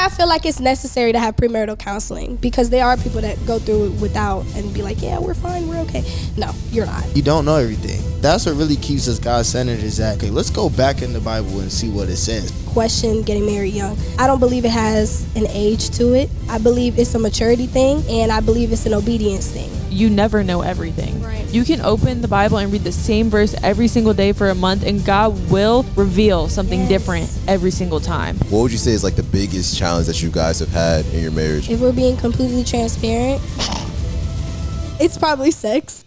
I feel like it's necessary to have premarital counseling because there are people that go through it without and be like, yeah, we're fine, we're okay. No, you're not. You don't know everything. That's what really keeps us God-centered is that, okay, let's go back in the Bible and see what it says. Question getting married young. I don't believe it has an age to it. I believe it's a maturity thing, and I believe it's an obedience thing. You never know everything. Right. You can open the Bible and read the same verse every single day for a month, and God will reveal something different every single time. What would you say is like the biggest challenge that you guys have had in your marriage? If we're being completely transparent, it's probably sex.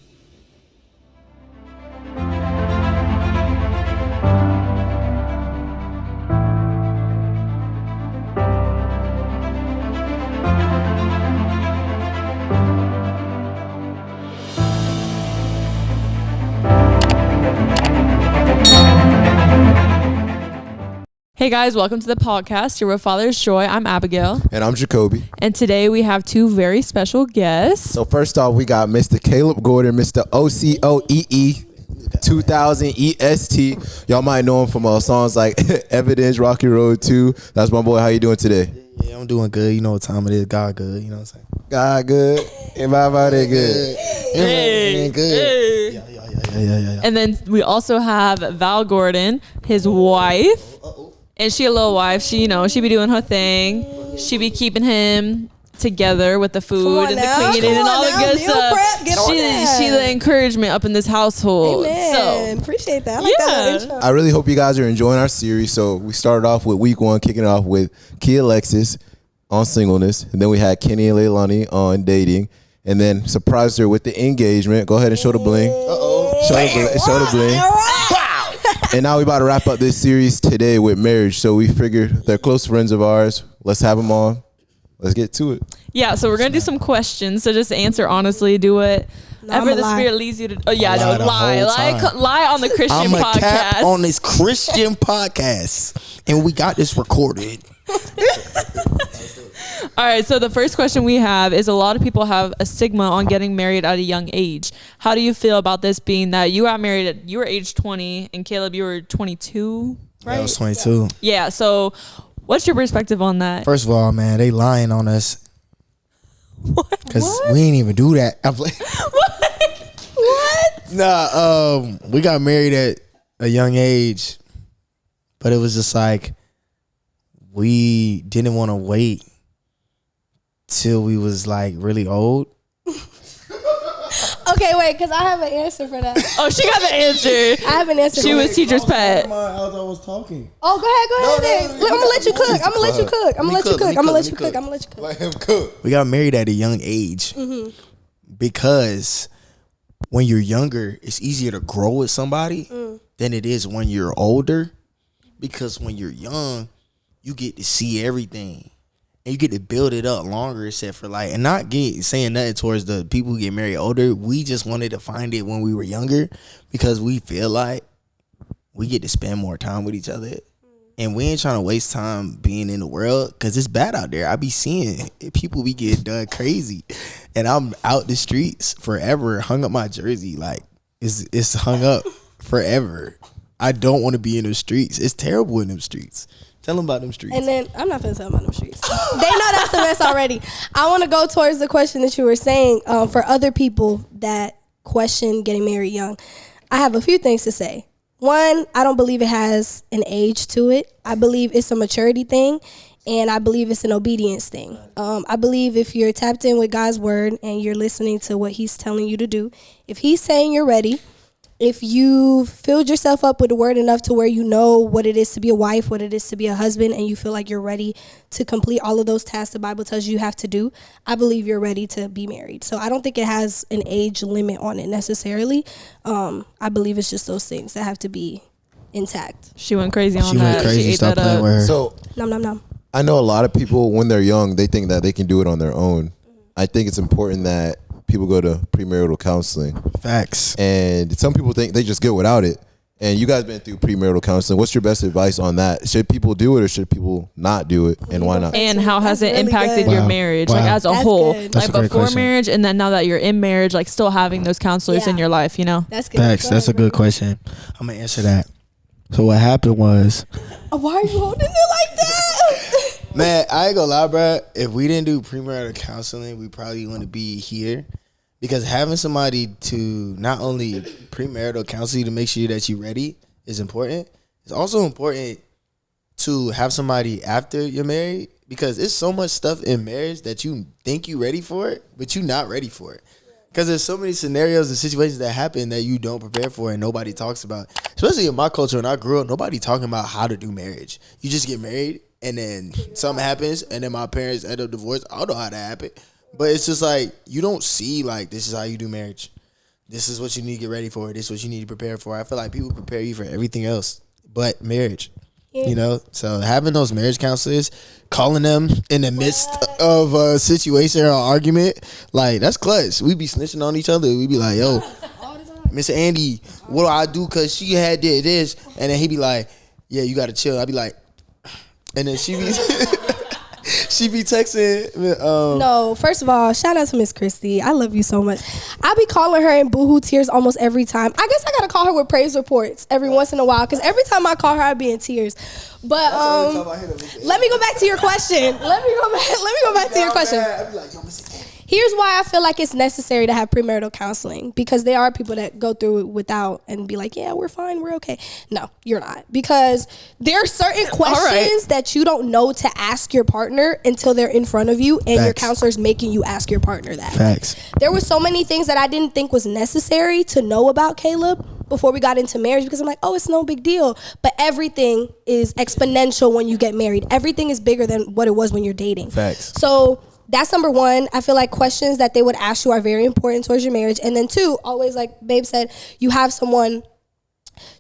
Hey guys, welcome to the podcast. You're with Father's Joy. I'm Abigail. And I'm Jacoby. And today we have two very special guests. So first off, we got Mr. Caleb Gordon, Mr. OCOEE 2000 EST. Y'all might know him from songs like Evidence, Rocky Road 2. That's my boy. How you doing today? Yeah, I'm doing good. You know what time it is. God good. You know what I'm saying? God good. Everybody good. Hey, good. hey. Yeah. And then we also have Val Gordon, his wife. And she a little wife. She, she be doing her thing. She be keeping him together with the food and the cleaning and all the good stuff. She the encouragement up in this household. Amen. So Appreciate that. I like that intro. I really hope you guys are enjoying our series. So we started off with week 1, kicking it off with Kia Alexis on singleness. And then we had Kenny and Leilani on dating. And then surprised her with the engagement. Go ahead and show the bling. Show the bling. And now we about to wrap up this series today with marriage. So we figured they're close friends of ours. Let's have them on. Let's get to it. Yeah, so we're going to do some questions. So just answer honestly. Do whatever the Spirit leads you to. Oh, yeah, lie on the Christian podcast. I'm a cap on this Christian podcast. And we got this recorded. All right, so the first question we have is a lot of people have a stigma on getting married at a young age. How do you feel about this being that you got married you were age 20 and Caleb, you were 22, right? Yeah, I was 22. Yeah, so what's your perspective on that? First of all, man, they lying on us. What? Because we ain't even do that. I'm like, what? Nah, we got married at a young age, but it was just like we didn't want to wait till we was like really old. Okay, wait, because I have an answer for that. Oh, she got the answer. I have an answer. She was teacher's pet. As I was talking. Oh, go ahead. I'm gonna let you cook. I'm gonna let you cook. Let him cook. We got married at a young age because when you're younger, it's easier to grow with somebody than it is when you're older. Because when you're young, you get to see everything. And you get to build it up longer, except for like, and not saying nothing towards the people who get married older. We just wanted to find it when we were younger because we feel like we get to spend more time with each other. And we ain't trying to waste time being in the world because it's bad out there. I be seeing people be getting done crazy. And I'm out the streets forever, hung up my jersey. Like, it's hung up forever. I don't want to be in the streets. It's terrible in them streets. Tell them about them streets. And then I'm not finna tell them about them streets. They know that's a mess already. I want to go towards the question that you were saying for other people that question getting married young. I have a few things to say. One, I don't believe it has an age to it. I believe it's a maturity thing, and I believe it's an obedience thing. I believe if you're tapped in with God's word and you're listening to what he's telling you to do, if he's saying you're ready, if you filled yourself up with the word enough to where you know what it is to be a wife, what it is to be a husband, and you feel like you're ready to complete all of those tasks the Bible tells you have to do, I believe you're ready to be married. So I don't think it has an age limit on it necessarily. I believe it's just those things that have to be intact. She went crazy on that. She went crazy. Stop playing with her. So Nom. I know a lot of people when they're young, they think that they can do it on their own. I think it's important that people go to premarital counseling. Facts. And some people think they just go without it. And you guys been through premarital counseling. What's your best advice on that? Should people do it or should people not do it? And why not? And how has it impacted good. your marriage, like as a That's whole? good. That's Like a great before question. marriage and then now that you're in marriage, like still having those counselors in your life, That's good. Facts. Go That's a ahead, good question. I'm going to answer that. So what happened was, Why are you holding it like that? Man, I ain't gonna lie, bro. If we didn't do premarital counseling, we probably wouldn't be here. Because having somebody to not only premarital counsel you to make sure that you're ready is important. It's also important to have somebody after you're married, because it's so much stuff in marriage that you think you're ready for it, but you're not ready for it. Because there's so many scenarios and situations that happen that you don't prepare for and nobody talks about. Especially in my culture, when I grew up, nobody talking about how to do marriage. You just get married and then something happens and then my parents end up divorced. I don't know how that happened. But it's just like, you don't see like, this is how you do marriage. This is what you need to get ready for. This is what you need to prepare for. I feel like people prepare you for everything else but marriage. You know, so having those marriage counselors, calling them in the midst of a situation or argument, like, that's clutch. We be snitching on each other. We be like, yo, Mr. Andy, what do I do? Because she had did this. And then he be like, yeah, you got to chill. I be like, and then she be... She be texting. No, first of all, shout out to Miss Christie. I love you so much. I be calling her in boohoo tears almost every time. I guess I gotta call her with praise reports every once in a while, because every time I call her, I be in tears. But let me go back to your question. Let me go back to your question. Here's why I feel like it's necessary to have premarital counseling, because there are people that go through it without and be like, yeah, we're fine, we're okay. No, you're not, because there are certain questions that you don't know to ask your partner until they're in front of you and your counselor's making you ask your partner that. Facts. There were so many things that I didn't think was necessary to know about Caleb before we got into marriage, because I'm like, oh, it's no big deal. But everything is exponential when you get married. Everything is bigger than what it was when you're dating. Facts. So that's number one. I feel like questions that they would ask you are very important towards your marriage. And then two, always, like Babe said, you have someone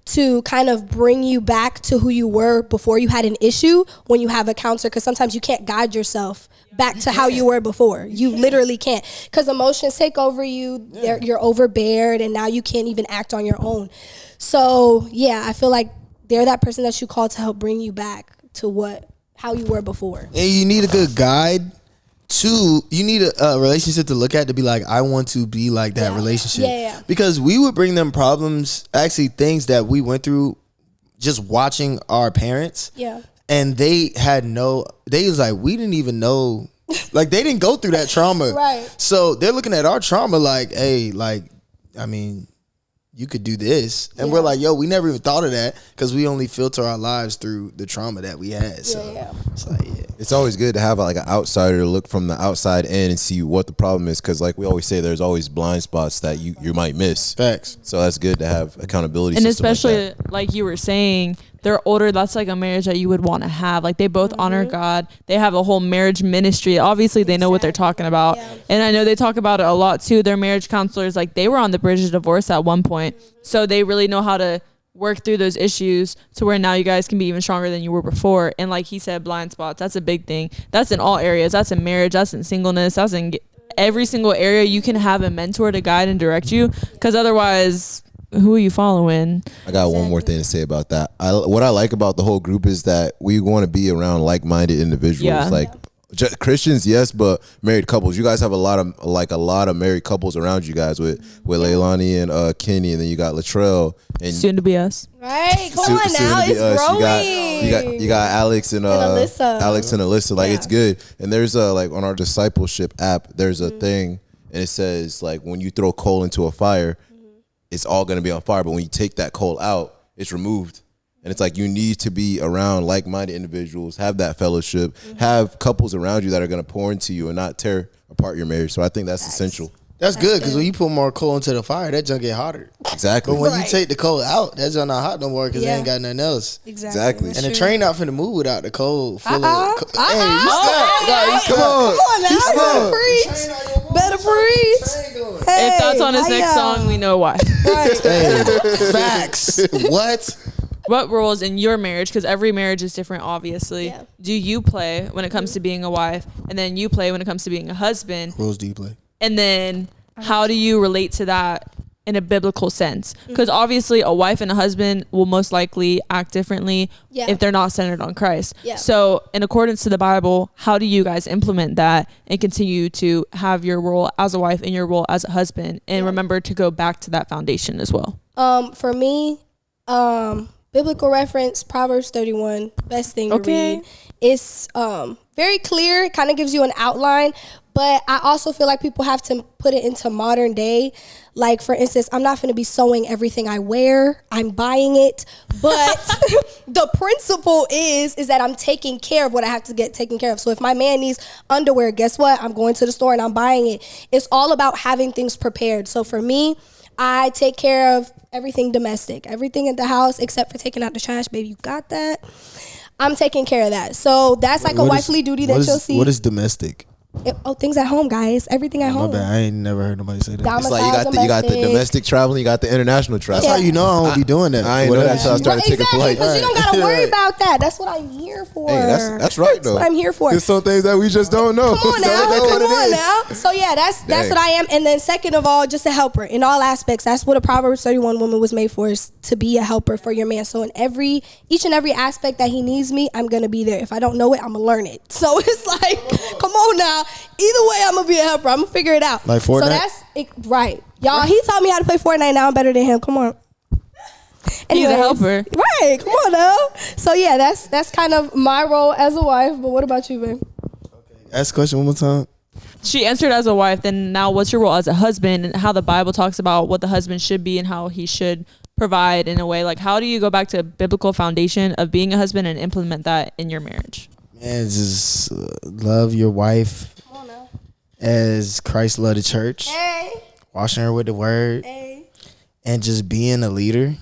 to kind of bring you back to who you were before you had an issue when you have a counselor, because sometimes you can't guide yourself back to how you were before. You literally can't, because emotions take over you. You're overbeared, and now you can't even act on your own. So yeah, I feel like they're that person that you call to help bring you back to how you were before. And you need a good guide. Two, you need a relationship to look at to be like, I want to be like that relationship. Yeah. Because we would bring them problems, actually things that we went through just watching our parents. Yeah. And they was like, we didn't even know, like, they didn't go through that trauma. Right. So they're looking at our trauma like, hey, like, I mean, you could do this. And we're like, yo, we never even thought of that, because we only filter our lives through the trauma that we had. So it's like, it's always good to have like an outsider to look from the outside in and see what the problem is, because like we always say, there's always blind spots that you might miss. Facts. So that's good to have accountability. And system especially like you were saying, they're older. That's like a marriage that you would want to have. Like they both honor God. They have a whole marriage ministry. Obviously they know what they're talking about. Yeah. And I know they talk about it a lot too. Their marriage counselors, like they were on the bridge of divorce at one point. So they really know how to work through those issues to where now you guys can be even stronger than you were before. And like he said, blind spots, that's a big thing. That's in all areas. That's in marriage. That's in singleness. That's in every single area. You can have a mentor to guide and direct you, because otherwise, who are you following? I got one more thing to say about that. What I like about the whole group is that we want to be around like-minded individuals. Yeah. Like Christians, yes, but married couples. You guys have a lot of married couples around you guys with Leilani and Kenny, and then you got Latrell and soon to be us. Right, come on now, it's growing. You got Alex and Alyssa. Alex and Alyssa. Like it's good. And there's like on our discipleship app, there's a thing, and it says like when you throw coal into a fire, it's all gonna be on fire. But when you take that coal out, it's removed. And it's like you need to be around like-minded individuals, have that fellowship, have couples around you that are going to pour into you and not tear apart your marriage. So I think that's essential. That's good, because when you put more coal into the fire, that junk get hotter. Exactly. But when you take the coal out, that junk not hot no more, because they ain't got nothing else. Exactly. And the train not finna move without the coal full of coal. Hey, Come on now. Better preach. Hey, if that's on his next song, we know why. Right. Hey, facts. What roles in your marriage, because every marriage is different, obviously, do you play when it comes to being a wife, and then you play when it comes to being a husband? Roles do you play? And then how do you relate to that in a biblical sense? Because obviously a wife and a husband will most likely act differently if they're not centered on Christ. Yeah. So in accordance to the Bible, how do you guys implement that and continue to have your role as a wife and your role as a husband, and remember to go back to that foundation as well? For me, biblical reference, Proverbs 31, best thing to read. It's very clear. It kind of gives you an outline, but I also feel like people have to put it into modern day. Like, for instance, I'm not going to be sewing everything I wear. I'm buying it. But the principle is that I'm taking care of what I have to get taken care of. So if my man needs underwear, guess what? I'm going to the store and I'm buying it. It's all about having things prepared. So for me, I take care of everything domestic, everything in the house except for taking out the trash. Baby, you got that? I'm taking care of that. So that's like a wifely duty that you'll see. What is domestic? Things at home, guys. Everything at home. My bad. I ain't never heard nobody say that. Domicile, It's like you got the domestic traveling, you got the international travel. That's how you know I don't be doing that. I ain't know that until I started taking flight. Because you don't got to worry about that. That's what I'm here for. Hey, that's right, though. That's what I'm here for. There's some things that we just don't know. Come on now. So yeah, that's what I am. And then second of all, just a helper in all aspects. That's what a Proverbs 31 woman was made for, is to be a helper for your man. So in each and every aspect that he needs me, I'm going to be there. If I don't know it, I'm going to learn it. So it's like, come on now. Either way, I'm going to be a helper. I'm going to figure it out. Like Fortnite? So that's it, right. Y'all, he taught me how to play Fortnite. Now I'm better than him. Come on. He's a helper. Right. Come on now. So yeah, that's kind of my role as a wife. But what about you, babe? Ask the question one more time. She answered as a wife. Then now what's your role as a husband, and how the Bible talks about what the husband should be and how he should provide in a way? Like, how do you go back to a biblical foundation of being a husband and implement that in your marriage? Man, just love your wife as Christ loved the church. Hey. Washing her with the word. Hey. And just being a leader.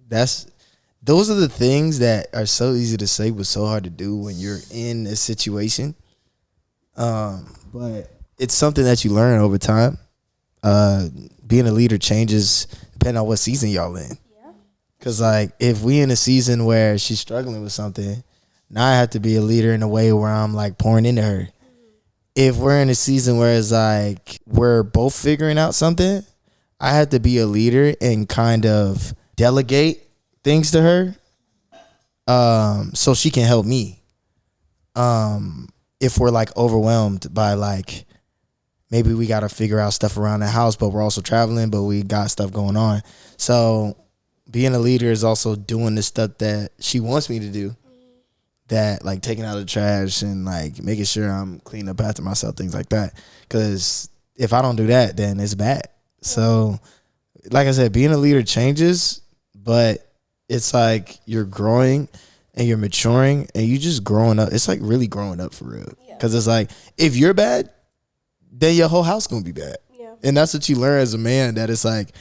Those are the things that are so easy to say but so hard to do when you're in a situation. But it's something that you learn over time. Being a leader changes depending on what season y'all in. Because like, if we in a season where she's struggling with something, now I have to be a leader in a way where I'm like pouring into her. If we're in a season where it's like we're both figuring out something, I have to be a leader and kind of delegate things to her, so she can help me. If we're like overwhelmed by like, maybe we got to figure out stuff around the house, but we're also traveling, but we got stuff going on. So being a leader is also doing the stuff that she wants me to do. That like taking out the trash and like making sure I'm cleaning up after myself, things like that. Because if I don't do that, then it's bad. So like I said, being a leader changes, but it's like you're growing and you're maturing and you just growing up. It's like really growing up for real. Because it's like, if you're bad, then your whole house gonna be bad. Yeah. And that's what you learn as a man, that it's like,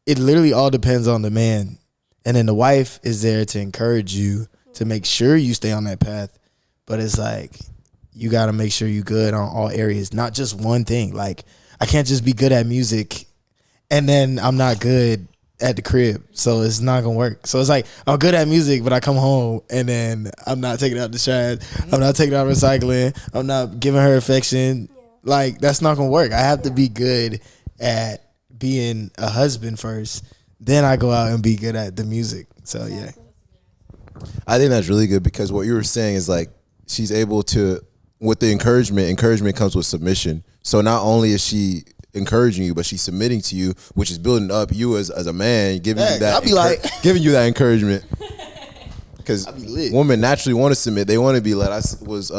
it literally all depends on the man. And then the wife is there to encourage you, to make sure you stay on that path. But it's like, you got to make sure you're good on all areas, not just one thing. Like, I can't just be good at music and then I'm not good at the crib. So it's not going to work. So it's like, I'm good at music, but I come home and then I'm not taking out the trash. I'm not taking out recycling. I'm not giving her affection. Like, that's not going to work. I have to be good at being a husband first. Then I go out and be good at the music. So, yeah. I think that's really good, because what you were saying is like, she's able to, with the encouragement comes with submission. So not only is she encouraging you, but she's submitting to you, which is building up you as a man, giving you that giving you that encouragement. Because women naturally want to submit. They want to be led. I was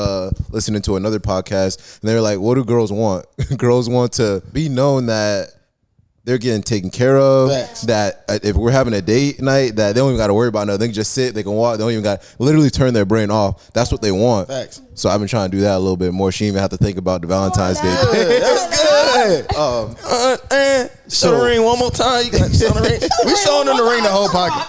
listening to another podcast, and they were like, what do girls want? Girls want to be known that they're getting taken care of. Facts. That if we're having a date night, that they don't even got to worry about nothing. They can just sit, they can walk, they don't even got to literally turn their brain off. That's what they want. Facts. So I've been trying to do that a little bit more. She didn't even have to think about the Valentine's Day. That's good. Show the ring one more time. You got to show the ring. We showing them the ring the whole pocket.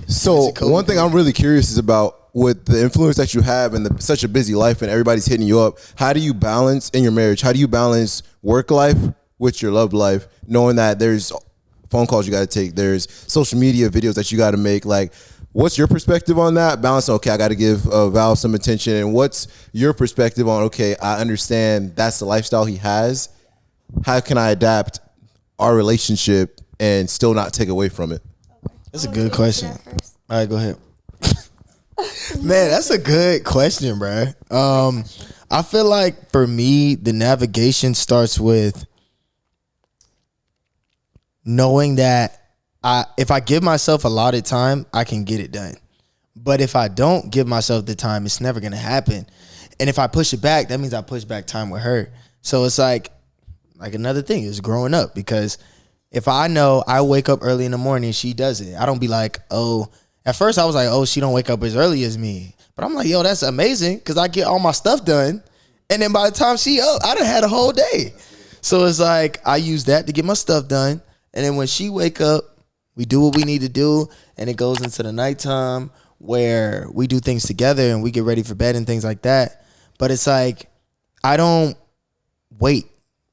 So one thing I'm really curious is about, with the influence that you have and such a busy life and everybody's hitting you up, how do you balance in your marriage? How do you balance work life with your love life, knowing that there's phone calls you got to take, there's social media videos that you got to make? Like, what's your perspective on that? Balance, okay, I got to give Val some attention. And what's your perspective on, okay, I understand that's the lifestyle he has. How can I adapt our relationship and still not take away from it? That's a good question. All right, go ahead. Man, that's a good question, bro. I feel like for me, the navigation starts with knowing that if I give myself allotted time, I can get it done. But if I don't give myself the time, it's never gonna happen. And if I push it back, that means I push back time with her. So it's like another thing is growing up, because if I know I wake up early in the morning, she doesn't. I don't be like, oh, at first I was like, oh, she don't wake up as early as me. But I'm like, yo, that's amazing, because I get all my stuff done. And then by the time she up, I done had a whole day. So it's like I use that to get my stuff done. And then when she wake up, we do what we need to do. And it goes into the nighttime where we do things together and we get ready for bed and things like that. But it's like I don't wait.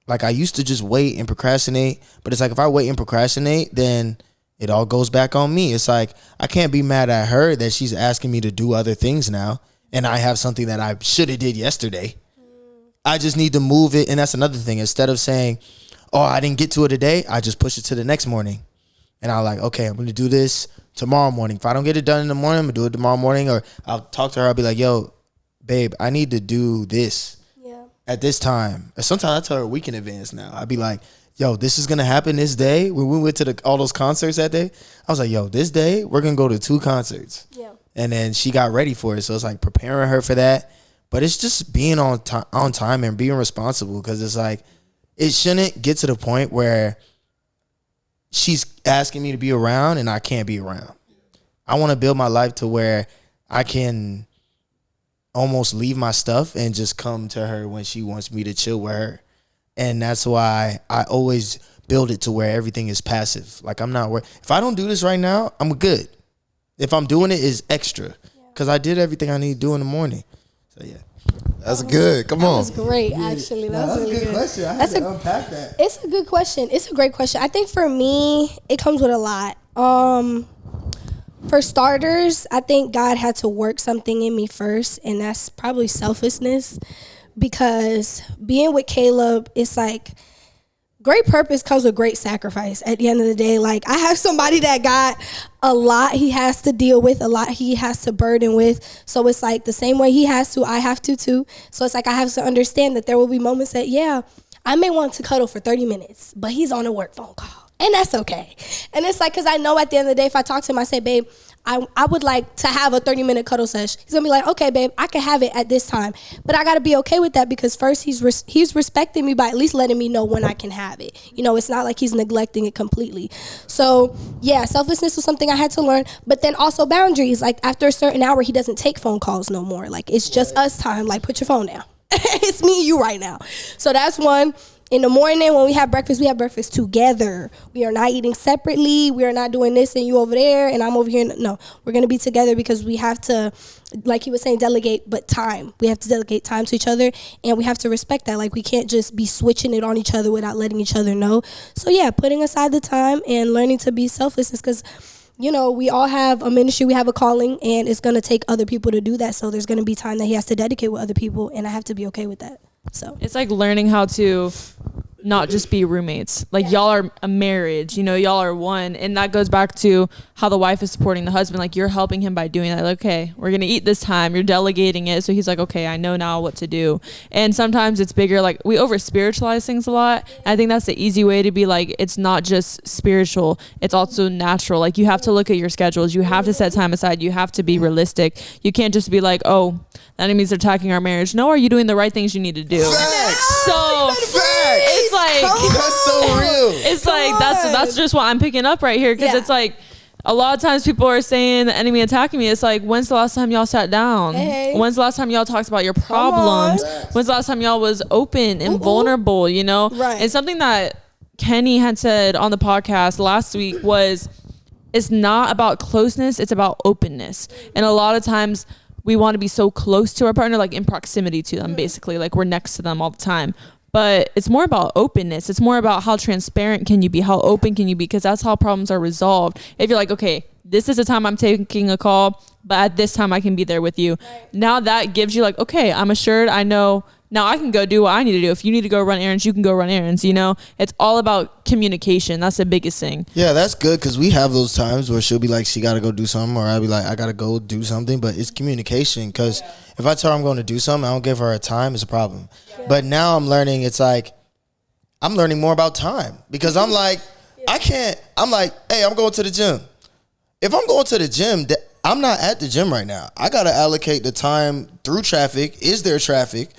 Like I used to just wait and procrastinate. But it's like if I wait and procrastinate, then it all goes back on me. It's like I can't be mad at her that she's asking me to do other things now. And I have something that I should have did yesterday. I just need to move it. And that's another thing. Instead of saying, oh, I didn't get to it today, I just push it to the next morning. And I'm like, okay, I'm going to do this tomorrow morning. If I don't get it done in the morning, I'm going to do it tomorrow morning. Or I'll talk to her. I'll be like, yo, babe, I need to do this at this time. And sometimes I tell her a week in advance now. I'll be like, yo, this is going to happen this day. When we went to all those concerts that day, I was like, yo, this day we're going to go to 2 concerts. Yeah. And then she got ready for it. So it's like preparing her for that. But it's just being on time and being responsible, because it's like it shouldn't get to the point where she's asking me to be around and I can't be around. I want to build my life to where I can almost leave my stuff and just come to her when she wants me to chill with her. And that's why I always build it to where everything is passive. Like I'm not worried. If I don't do this right now, I'm good. If I'm doing it, it's extra, because I did everything I need to do in the morning. So yeah, that's good. Come on. That was great, actually. That was really good. Question. I had to unpack that. It's a good question. It's a great question. I think for me, it comes with a lot. For starters, I think God had to work something in me first, and that's probably selflessness. Because being with Caleb, it's like great purpose comes with great sacrifice at the end of the day. Like I have somebody that got a lot he has to deal with, a lot he has to burden with. So it's like the same way he has to, I have to too. So it's like I have to understand that there will be moments that, yeah, I may want to cuddle for 30 minutes, but he's on a work phone call. And that's okay. And it's like, because I know at the end of the day, if I talk to him, I say, babe, I would like to have a 30-minute cuddle session. He's going to be like, okay, babe, I can have it at this time. But I got to be okay with that, because first he's respecting me by at least letting me know when I can have it. You know, it's not like he's neglecting it completely. So, yeah, selflessness was something I had to learn. But then also boundaries. Like after a certain hour, he doesn't take phone calls no more. Like it's just us time. Like put your phone down. It's me and you right now. So that's one. In the morning when we have breakfast together. We are not eating separately. We are not doing this and you over there and I'm over here. No, we're going to be together, because we have to, like he was saying, delegate, but time. We have to delegate time to each other, and we have to respect that. Like we can't just be switching it on each other without letting each other know. So yeah, putting aside the time and learning to be selfless, because you know, we all have a ministry, we have a calling, and it's going to take other people to do that. So there's going to be time that he has to dedicate with other people, and I have to be okay with that. So it's like learning how to not just be roommates. Like y'all are a marriage, you know, y'all are one. And that goes back to how the wife is supporting the husband. Like you're helping him by doing that. Like, okay, we're going to eat this time. You're delegating it. So he's like, okay, I know now what to do. And sometimes it's bigger. Like we over spiritualize things a lot. And I think that's the easy way to be like, it's not just spiritual. It's also natural. Like you have to look at your schedules. You have to set time aside. You have to be realistic. You can't just be like, oh, that means they're attacking our marriage. No, are you doing the right things you need to do? Facts. So it's like, that's so real. It's like, that's just what I'm picking up right here. Cause it's like, a lot of times people are saying the enemy attacking me. It's like, when's the last time y'all sat down? Hey. When's the last time y'all talked about your problems? When's the last time y'all was open and vulnerable, you know? Right. And something that Kenny had said on the podcast last week was, it's not about closeness, it's about openness. And a lot of times we want to be so close to our partner, like in proximity to them, basically, like we're next to them all the time. But it's more about openness. It's more about how transparent can you be? How open can you be? Because that's how problems are resolved. If you're like, okay, this is the time I'm taking a call, but at this time I can be there with you. Right. Now that gives you like, okay, I'm assured. I know now I can go do what I need to do. If you need to go run errands, you can go run errands. You know, it's all about communication. That's the biggest thing. Yeah, that's good, because we have those times where she'll be like, she got to go do something, or I'll be like, I got to go do something. But it's communication, because if I tell her I'm going to do something, I don't give her a time, it's a problem. Yeah. But now I'm learning, it's like, I'm learning more about time, because I'm like, I can't. I'm like, hey, I'm going to the gym. If I'm going to the gym, I'm not at the gym right now. I gotta allocate the time through traffic. Is there traffic?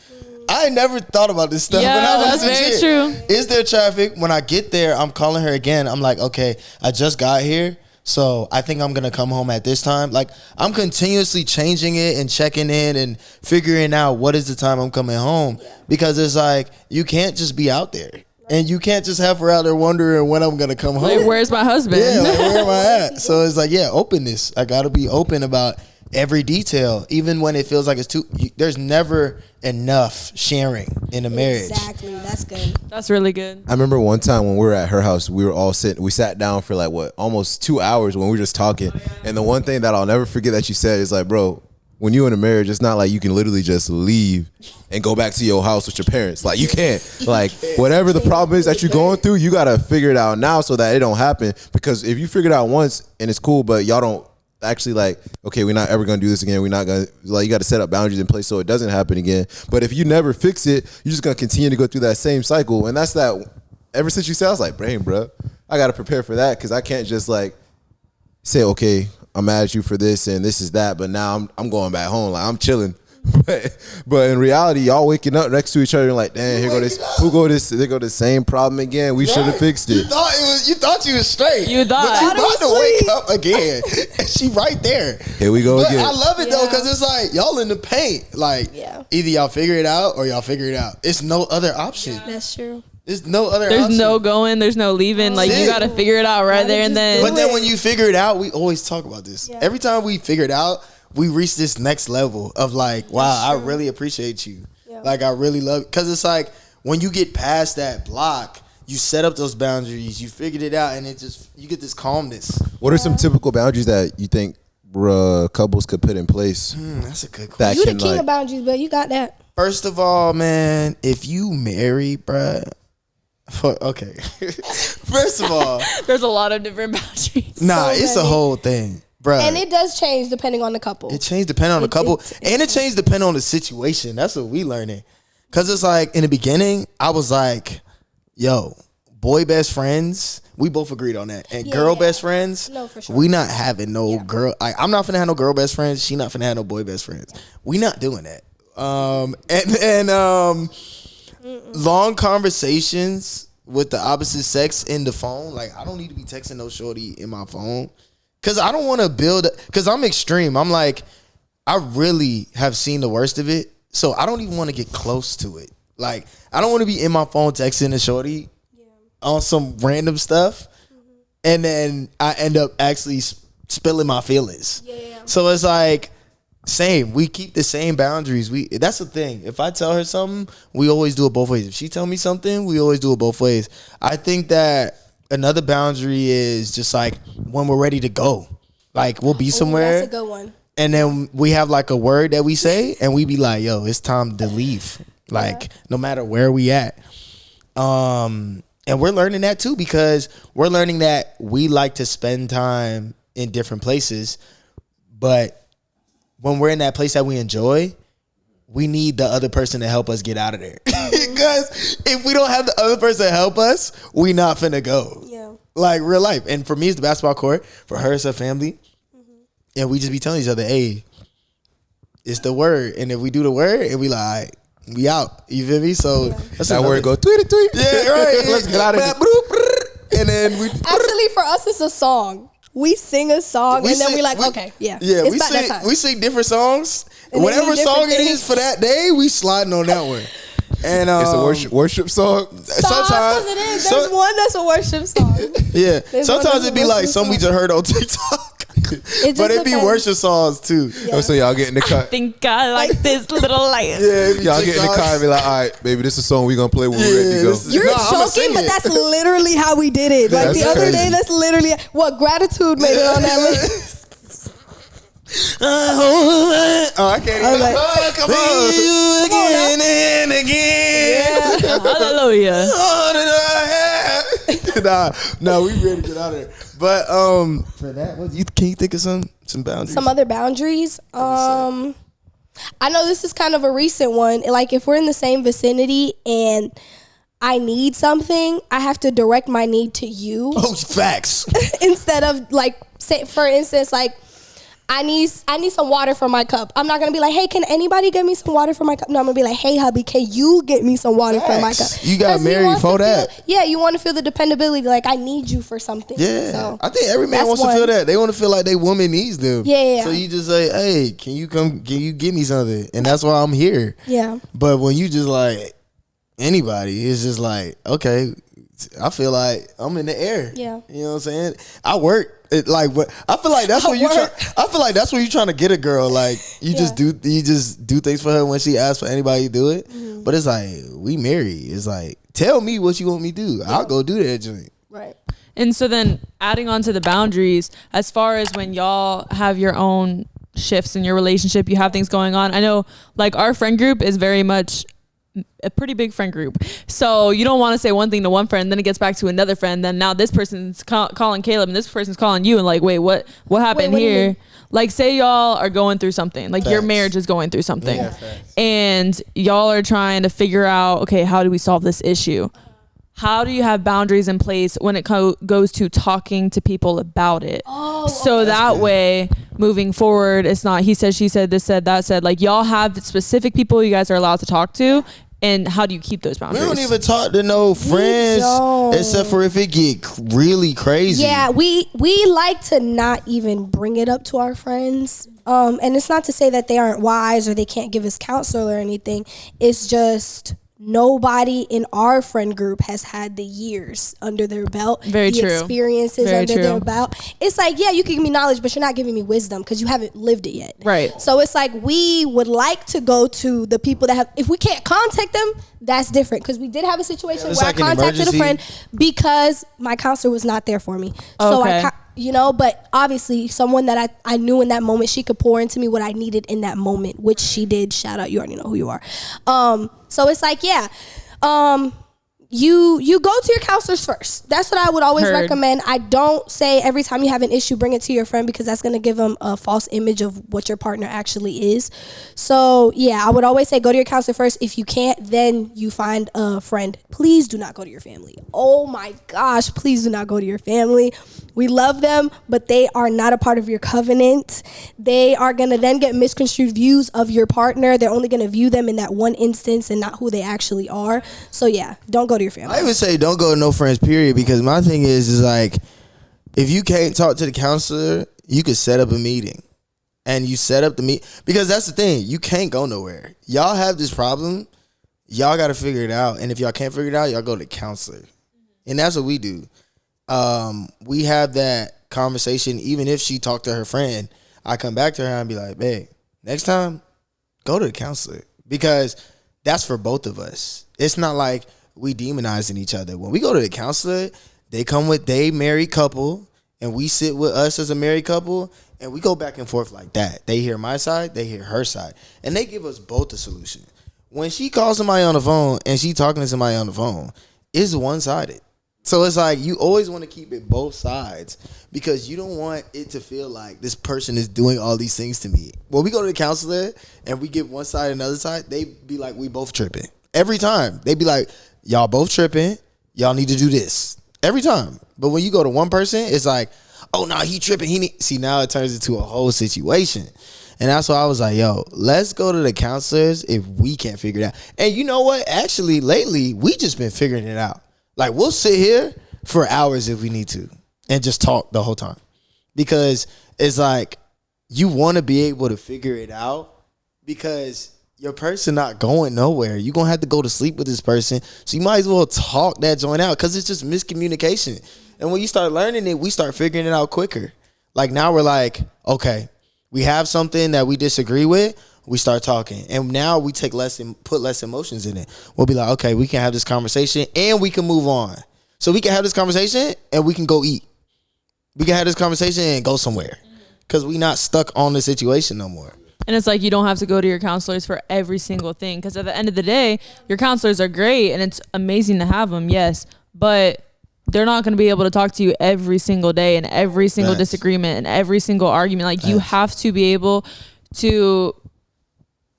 I never thought about this stuff. Yeah, when I was that's very legit. true. Is there traffic? When I get there, I'm calling her again. I'm like, okay, I just got here, so I think I'm gonna come home at this time. Like, I'm continuously changing it and checking in and figuring out what is the time I'm coming home, because it's like you can't just be out there. And you can't just have her out there wondering when I'm going to come home. Like, where's my husband? Yeah, like, where am I at? So it's like, yeah, openness. I got to be open about every detail, even when it feels like it's too. There's never enough sharing in a marriage. Exactly. That's good. That's really good. I remember one time when we were at her house, we were all sitting. We sat down for like almost 2 hours when we were just talking. And the one thing that I'll never forget that she said is like, bro, when you're in a marriage, it's not like you can literally just leave and go back to your house with your parents. Like, you can't. Like, whatever the problem is that you're going through, you got to figure it out now so that it don't happen. Because if you figure it out once and it's cool, but y'all don't actually like, okay, we're not ever going to do this again. We're not going to, like, you got to set up boundaries in place so it doesn't happen again. But if you never fix it, you're just going to continue to go through that same cycle. And that's that. Ever since you said, I was like, brain, bro, I got to prepare for that, because I can't just like say, okay, I'm mad at you for this and this is that, but now I'm going back home. Like, I'm chilling. But in reality, y'all waking up next to each other and like, damn, here go this, they go the same problem again. We should have fixed it. You thought you was straight. You thought. But you about to wake up again. And she right there. Here we go But again. I love it though, because it's like y'all in the paint. Like, either y'all figure it out or y'all figure it out. It's no other option. That's true. There's no other There's option. no going, there's no leaving. Like, you got to figure it out right there and then. But then when you figure it out, we always talk about this. Yeah. Every time we figure it out, we reach this next level of like, wow, I really appreciate you. Yeah. Like, I really love, because it's like when you get past that block, you set up those boundaries, you figured it out, and it just, you get this calmness. What are some typical boundaries that you think couples could put in place? That's a good question. You the king of boundaries, but you got that. First of all, man, if you marry, bruh, okay. First of all, There's a lot of different boundaries. it's a whole thing, bruh. And it does change depending on the couple. It changed depending on the couple, and it changed depending on the situation. That's what we learning. Cause it's like in the beginning, I was like, "Yo, boy best friends." We both agreed on that, and girl best friends. No, for sure. We not having no girl. I'm not finna have no girl best friends. She not finna have no boy best friends. We not doing that. Long conversations with the opposite sex in the phone. Like, I don't need to be texting no shorty in my phone, because I don't want to build. Because I'm extreme. I'm like, I really have seen the worst of it, so I don't even want to get close to it. Like, I don't want to be in my phone texting a shorty on some random stuff, and then I end up actually spilling my feelings. So it's like, same. We keep the same boundaries. That's the thing. If I tell her something, we always do it both ways. If she tell me something, we always do it both ways. I think that another boundary is just like when we're ready to go. Like, we'll be somewhere. That's a good one. And then we have like a word that we say, and we be like, yo, it's time to leave. Like, no matter where we at. And we're learning that too, because we're learning that we like to spend time in different places, but when we're in that place that we enjoy, we need the other person to help us get out of there. Because if we don't have the other person to help us, we not finna go. Yeah. Like, real life. And for me, it's the basketball court. For her, it's her family. And we just be telling each other, hey, it's the word. And if we do the word, and we like, all right, we out. You feel me? So that's That word go tweet. Yeah, right. Let's get out of here. And then we Actually, for us, it's a song. We sing a song, and then we like, okay, yeah. Yeah, it's about that time. we sing different songs. And Whatever they do song different it is for that day, we sliding on that one. And It's a worship song. sometimes it is. There's one that's a worship song. Yeah. There's Sometimes one it be that's a like worship some we song. just heard on TikTok. It But just it be depends. worship songs too. Yeah. So y'all get in the car. Think I like this little light. Yeah, it be Y'all get in the TikTok. car and be like, all right, baby, this is a song we gonna play when we're ready to go. this is- You're No, I'ma joking, sing but it. that's literally how we did it. Like That's the other crazy. day, that's literally what Gratitude made it on that list. Oh, I can't I was even. like, Oh, come on. Come on Again and again. Hallelujah. Nah, we ready to get out of there. But for that, can you think of some boundaries? Some other boundaries. I know this is kind of a recent one. Like, if we're in the same vicinity and I need something, I have to direct my need to you. Oh, facts. Instead of like, say for instance, like I need some water for my cup. I'm not gonna be like, hey, can anybody get me some water for my cup? No, I'm gonna be like, hey, hubby, can you get me some water for my cup? You got married for that. You want to feel the dependability. Like I need you for something. Yeah, so I think every man wants to feel that. They want to feel like their woman needs them. Yeah. So you just say, hey, can you give me something? And that's why I'm here. Yeah. But when you just like anybody, it's just like, okay, I feel like I'm in the air. Yeah. You know what I'm saying? I work. But I feel like that's what you try. I feel like that's what you're trying to get a girl. Like you just do things for her when she asks for anybody to do it. Mm-hmm. But it's like we married. It's like tell me what you want me to do. Yeah. I'll go do that joint. Right. And so then adding on to the boundaries, as far as when y'all have your own shifts in your relationship, you have things going on. I know like our friend group is very much a pretty big friend group, so you don't want to say one thing to one friend, then it gets back to another friend, then now this person's calling Caleb and this person's calling you, and like, wait, what happened here? Like, say y'all are going through something, like your marriage is going through something, and y'all are trying to figure out, okay, how do we solve this issue? How do you have boundaries in place when it goes to talking to people about it? So that way, moving forward, it's not he said, she said, this said, that said. Like y'all have specific people you guys are allowed to talk to, and how do you keep those boundaries? We don't even talk to no friends except for if it get really crazy. Yeah, we like to not even bring it up to our friends. And it's not to say that they aren't wise or they can't give us counsel or anything. It's just nobody in our friend group has had the years under their belt. Very true. Experiences Very under true. their belt. It's like, yeah, you can give me knowledge, but you're not giving me wisdom because you haven't lived it yet. Right. So it's like we would like to go to the people that have, if we can't contact them, that's different. Because we did have a situation where like I contacted a friend emergency. because my counselor was not there for me. So Okay. but obviously someone that I knew in that moment, she could pour into me what I needed in that moment, which she did. Shout out, you already know who you are. So it's like, yeah, you go to your counselors first. That's what I would always recommend. I don't say every time you have an issue, bring it to your friend, because that's going to give them a false image of what your partner actually is. So yeah, I would always say go to your counselor first. If you can't, then you find a friend. Please do not go to your family. Oh my gosh, please do not go to your family. We love them, but they are not a part of your covenant. They are going to then get misconstrued views of your partner. They're only going to view them in that one instance and not who they actually are. So yeah, don't go to your family. I even say don't go to no friends, period, because my thing is like, if you can't talk to the counselor, you could set up a meeting. And you set up the meet, because that's the thing, you can't go nowhere. Y'all have this problem, y'all got to figure it out. And if y'all can't figure it out, y'all go to the counselor. And that's what we do. We have that conversation. Even if she talked to her friend, I come back to her and be like, babe, next time, go to the counselor, because that's for both of us. It's not like we demonizing each other. When we go to the counselor, they come with they married couple, and we sit with us as a married couple, and we go back and forth like that. They hear my side, they hear her side, and they give us both a solution. When she calls somebody on the phone and she talking to somebody on the phone, it's one-sided. So it's like you always want to keep it both sides, because you don't want it to feel like this person is doing all these things to me. When we go to the counselor and we give one side and another side, they be like, we both tripping. Every time. They be like, y'all both tripping. Y'all need to do this. Every time. But when you go to one person, it's like, oh, no, he tripping. See, now it turns into a whole situation. And that's why I was like, yo, let's go to the counselors if we can't figure it out. And you know what? Actually, lately, we just been figuring it out. Like, we'll sit here for hours if we need to and just talk the whole time. Because it's like, you want to be able to figure it out, because your person not going nowhere. You're going to have to go to sleep with this person. So you might as well talk that joint out, because it's just miscommunication. And when you start learning it, we start figuring it out quicker. Like, now we're like, okay, we have something that we disagree with. We start talking, and now we take less and put less emotions in it. We'll be like, okay, we can have this conversation and we can move on. So we can have this conversation and we can go eat. We can have this conversation and go somewhere, because we not stuck on the situation no more. And it's like, you don't have to go to your counselors for every single thing, because at the end of the day, your counselors are great and it's amazing to have them, yes, but they're not going to be able to talk to you every single day and every single disagreement and every single argument. Like, you have to be able to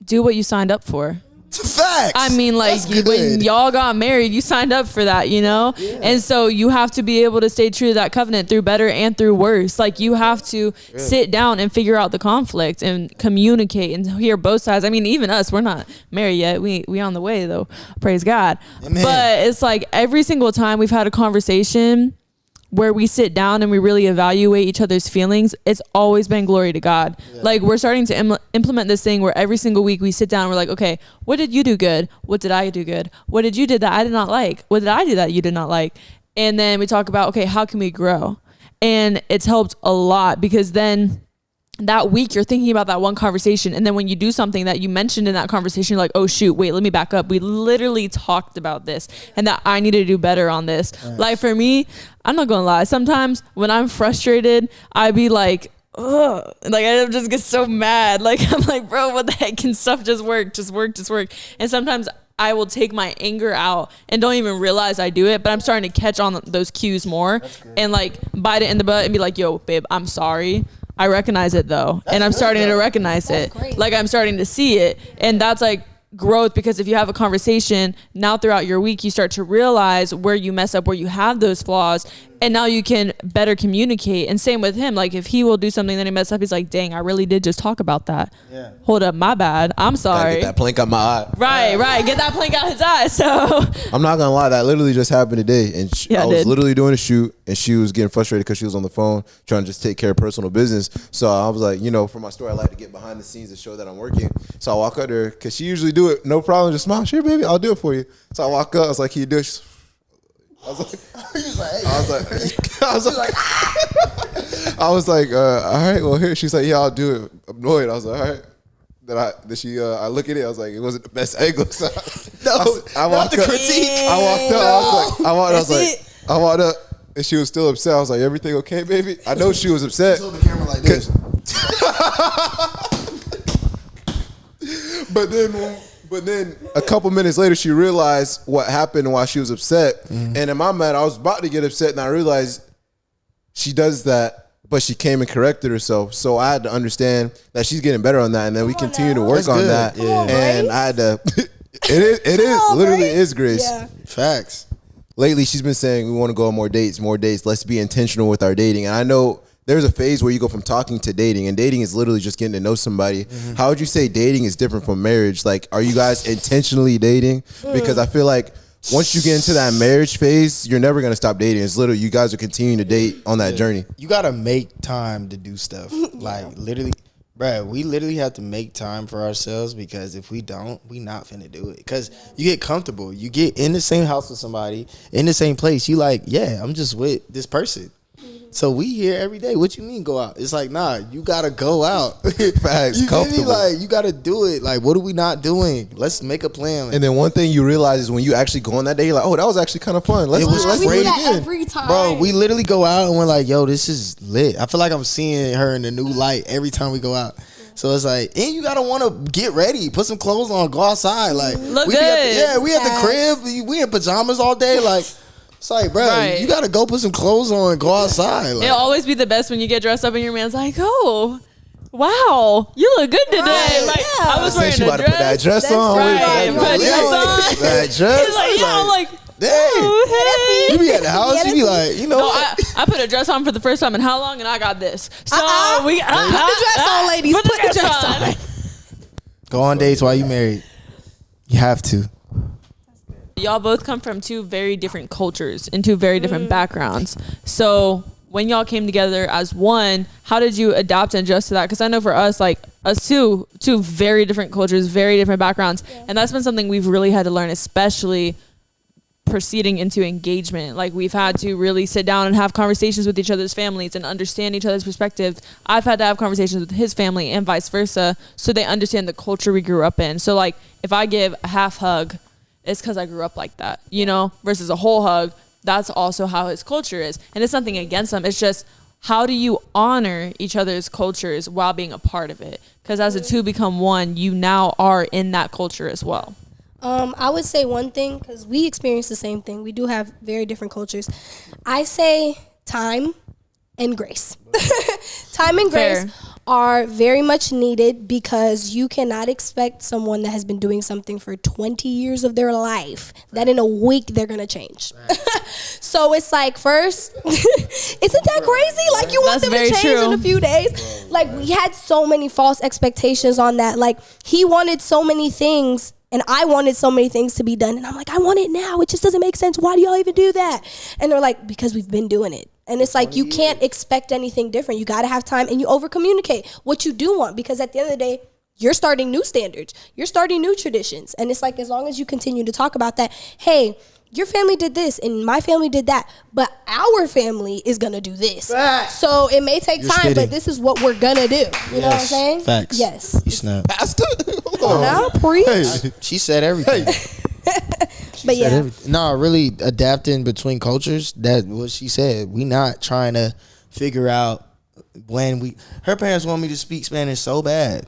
do what you signed up for. Facts. I mean, like, That's good. when y'all got married, you signed up for that, you know? Yeah. And so you have to be able to stay true to that covenant through better and through worse. Like, you have to sit down and figure out the conflict and communicate and hear both sides. I mean, even us, we're not married yet. We on the way, though. Praise God. Amen. But it's like every single time we've had a conversation where we sit down and we really evaluate each other's feelings, it's always been glory to God. Yeah. Like, we're starting to implement this thing where every single week we sit down and we're like, okay, what did you do good? What did I do good? What did you do that I did not like? What did I do that you did not like? And then we talk about, okay, how can we grow? And it's helped a lot, because then that week you're thinking about that one conversation, and then when you do something that you mentioned in that conversation, you're like, oh shoot, wait, let me back up. We literally talked about this and that I need to do better on this. Nice. Like, for me, I'm not gonna lie, sometimes when I'm frustrated, I be like, ugh, like, I just get so mad. Like, I'm like, bro, what the heck, can stuff just work. And sometimes I will take my anger out and don't even realize I do it, but I'm starting to catch on those cues more and like bite it in the butt and be like, yo, babe, I'm sorry. I recognize it though. And I'm starting to recognize it. Great. Like, I'm starting to see it. And that's like growth, because if you have a conversation now throughout your week, you start to realize where you mess up, where you have those flaws, and now you can better communicate. And same with him. Like, if he will do something that he messed up, he's like, dang, I really did just talk about that. Yeah. Hold up, my bad. I'm sorry. Get that plank out my eye. Right. Get that plank out his eye. So I'm not gonna lie, that literally just happened today. And I was literally doing a shoot, and she was getting frustrated because she was on the phone trying to just take care of personal business. So I was like, you know, for my story, I like to get behind the scenes to show that I'm working. So I walk up to her, because she usually do it, no problem, just smile, sure baby, I'll do it for you. So I walk up, I was like, can you do it? I was like, all right, well, here. She's like, yeah, I'll do it. I'm annoyed. I was like, all right. I look at it. I was like, it wasn't the best angle. So I walked up. Critique. I walked up, and she was still upset. I was like, everything okay, baby? I know she was upset. Hold the camera like this. But then a couple minutes later, she realized what happened and why she was upset. Mm-hmm. And in my mind, I was about to get upset, and I realized she does that, but she came and corrected herself. So I had to understand that she's getting better on that, and then we continue to work on that. Yeah. And I had to. It literally is grace. Yeah. Facts. Lately, she's been saying we want to go on more dates. Let's be intentional with our dating. And I know there's a phase where you go from talking to dating, and dating is literally just getting to know somebody. Mm-hmm. How would you say dating is different from marriage? Like, are you guys intentionally dating? Because I feel like once you get into that marriage phase, you're never going to stop dating. It's literally, you guys are continuing to date on that journey. You got to make time to do stuff. Like, literally, bruh, we literally have to make time for ourselves, because if we don't, we not finna do it. Because you get comfortable. You get in the same house with somebody, in the same place. You like, yeah, I'm just with this person. So we here every day. What you mean go out? It's like, nah, you gotta go out. Facts, you comfortable. Like, you gotta do it. Like, what are we not doing? Let's make a plan. Like, and then one thing you realize is when you actually go on that day, you're like, oh, that was actually kind of fun. Let's do it again. Every time. Bro, we literally go out and we're like, yo, this is lit. I feel like I'm seeing her in a new light every time we go out. So it's like, and you gotta want to get ready, put some clothes on, go outside. Like, look we good. We at the crib. We in pajamas all day. Like, it's like, bro, you gotta go put some clothes on and go outside. Like, it'll always be the best when you get dressed up and your man's like, oh, wow, you look good today. Right, like, yeah. I was wearing she a about dress. To put that dress That's on. right. Put a dress on. that dress. He's like, yeah, I'm like, dang. oh, hey. You be at the house, you be like, you know. No, I put a dress on for the first time in how long, and I got this. So we put the dress on, ladies. Put the dress on. Go on dates while you married. You have to. Y'all both come from two very different cultures and two very different backgrounds. So when y'all came together as one, how did you adapt and adjust to that? Because I know for us, like us two very different cultures, very different backgrounds. Yeah. And that's been something we've really had to learn, especially proceeding into engagement. Like, we've had to really sit down and have conversations with each other's families and understand each other's perspectives. I've had to have conversations with his family and vice versa, so they understand the culture we grew up in. So like, if I give a half hug, it's because I grew up like that, you know, versus a whole hug. That's also how his culture is. And it's nothing against them. It's just, how do you honor each other's cultures while being a part of it? Because as the two become one, you now are in that culture as well. I would say one thing, because we experience the same thing. We do have very different cultures. I say time and grace. Time and grace. Fair. are very much needed because you cannot expect someone that has been doing something for 20 years of their life that in a week they're gonna change. So it's like, first, isn't that crazy? Like, you want them to change in a few days. Like, we had so many false expectations on that. Like, he wanted so many things and I wanted so many things to be done, and I'm like, I want it now. It just doesn't make sense. Why do y'all even do that? And they're like, because we've been doing it. And it's like, you can't expect anything different. You got to have time, and you over communicate what you do want, because at the end of the day, you're starting new standards. You're starting new traditions. And it's like, as long as you continue to talk about that, hey, your family did this and my family did that, but our family is going to do this. Facts. So it may take time, but this is what we're going to do. You know what I'm saying? Facts. Yes. You snap. Pastor? Now, preach. Hey, she said everything. But yeah. No, really adapting between cultures. That's what she said. We not trying to figure out when her parents want me to speak Spanish so bad.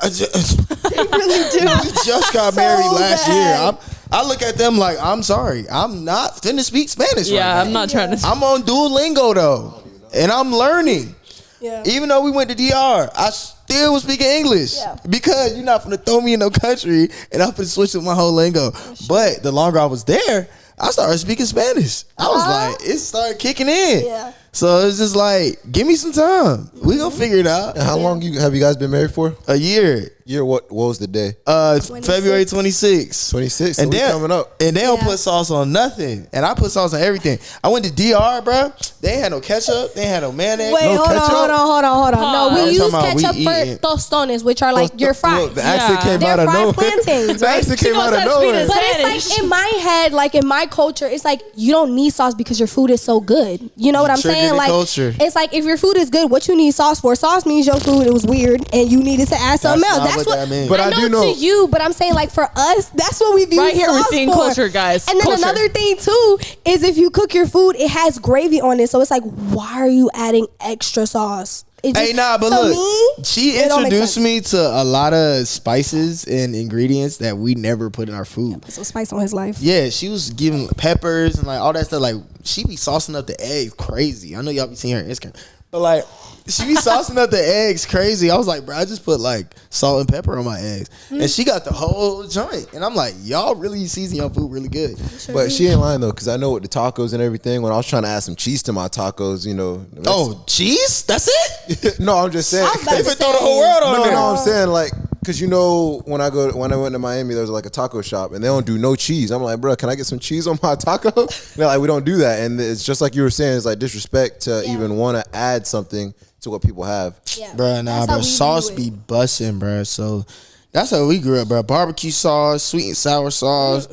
They really do. We just got married last year. I look at them like, I'm sorry, I'm not finna speak Spanish. Yeah, right I'm not trying to. I'm on Duolingo though, and I'm learning. Yeah. Even though we went to DR, I still was speaking English because you're not finna throw me in no country and I'm finna switch with my whole lingo. But the longer I was there, I started speaking Spanish. I was like, it started kicking in. Yeah. So it's just like, give me some time. We gonna figure it out. And how long have you guys been married for? A year. What was the day? February 26th. 26th. And so coming up. And they don't put sauce on nothing. And I put sauce on everything. I went to DR, bro. They ain't had no ketchup. They ain't had no mayonnaise. Wait, no ketchup. hold on. No, we use ketchup for eating tostones, which are like your fries. Look, the accent came They're out of fried nowhere. plantains, The right? accent came out of nowhere. But it's like, in my head, like in my culture, it's like, you don't need sauce because your food is so good. You know what I'm saying? Like, culture. It's like, if your food is good, what you need sauce for? Sauce means your food, it was weird and you needed to add something else. That's what that means. But I do know to you, but I'm saying, like, for us, that's what we view Right here, sauce we're seeing for. culture, guys. And then Culture. another thing too is, if you cook your food, it has gravy on it, so it's like, why are you adding extra sauce? Hey, nah, but look, she introduced me to a lot of spices and ingredients that we never put in our food. Put some spice on his life. Yeah, she was giving peppers and like all that stuff. Like, she be saucing up the eggs crazy. I know y'all be seeing her on Instagram, but like, she be saucing up the eggs crazy. I was like, bro, I just put like salt and pepper on my eggs. And she got the whole joint. And I'm like, y'all really season your food really good. But she ain't lying though, because I know with the tacos and everything, when I was trying to add some cheese to my tacos, you know. Oh, cheese? That's it? No, I'm just saying. They could throw the whole world on there. No, I'm saying, like, because you know, when I went to Miami, there was like a taco shop and they don't do no cheese. I'm like, bro, can I get some cheese on my taco? They're like, we don't do that. And it's just like you were saying, it's like disrespect to even want to add something to what people have. Yeah. Bruh, nah, bro. Sauce be busting, bruh. So that's how we grew up, bruh. Barbecue sauce, sweet and sour sauce,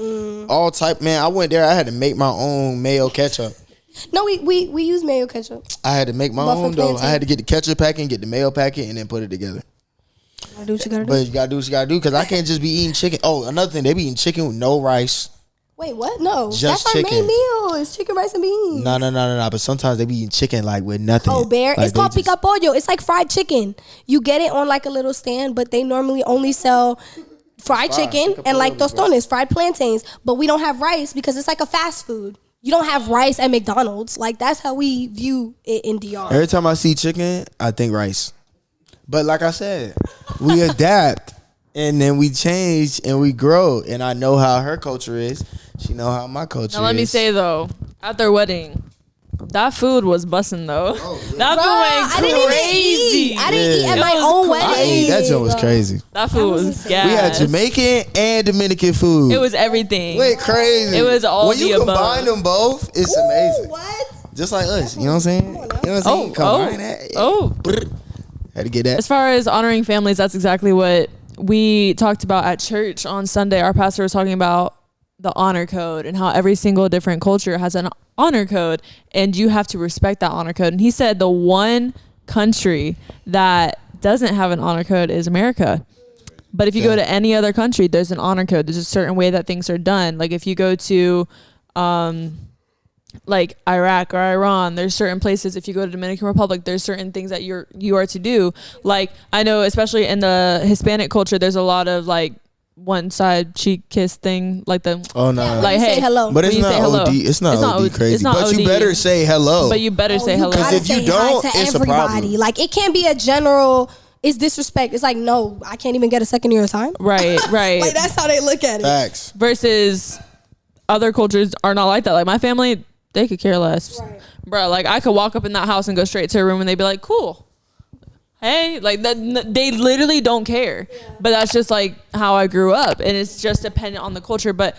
all type. Man, I went there. I had to make my own mayo ketchup. No, we use mayo ketchup. I had to make my own though. I had to get the ketchup packet, get the mayo packet, and then put it together. Gotta do what you gotta do. But you gotta do what you gotta do, because I can't just be eating chicken. Oh, another thing, they be eating chicken with no rice. Wait, what? No, Just that's chicken. our main meal. It's chicken, rice, and beans. No. But sometimes they be eating chicken like with nothing. Oh, bear. Like, It's called pica pollo. It's like fried chicken. You get it on like a little stand, but they normally only sell fried chicken and like tostones, fried plantains. But we don't have rice because it's like a fast food. You don't have rice at McDonald's. Like, that's how we view it in DR. Every time I see chicken, I think rice. But like I said, we adapt and then we change and we grow. And I know how her culture is. She know how my culture is. Now let me say though, at their wedding, that food was busting though. Oh, yeah. That I food didn't went even crazy. eat. I didn't eat at It my was own crazy. wedding. I ate that joint was crazy. That food was gas. We had Jamaican and Dominican food. It was everything. Wait, crazy. It was all when the you above. combine them both, it's amazing. What? Just like us, you know what I'm saying? You know what I'm saying? Combine that. Oh. Had to get that. As far as honoring families, that's exactly what we talked about at church on Sunday. Our pastor was talking about the honor code and how every single different culture has an honor code and you have to respect that honor code. And he said the one country that doesn't have an honor code is America. But if you go to any other country, there's an honor code. There's a certain way that things are done. Like if you go to like Iraq or Iran, there's certain places. If you go to Dominican Republic, there's certain things that you are to do. Like I know, especially in the Hispanic culture, there's a lot of like one side cheek kiss thing, like the like hey, say hello. But it's when you not say hello. OD. It's not OD crazy. It's not but OD. you better say hello. But you better say hello. Because if you don't, to it's a everybody. problem. Like it can't be a general. it's disrespect. It's like, no, I can't even get a second year of time. Right. Like, that's how they look at it. Facts. Versus other cultures are not like that. Like my family, they could care less. Right. Bro, like I could walk up in that house and go straight to a room and they'd be like, cool. Hey, like that, they literally don't care. Yeah. But that's just like how I grew up, and it's just dependent on the culture. But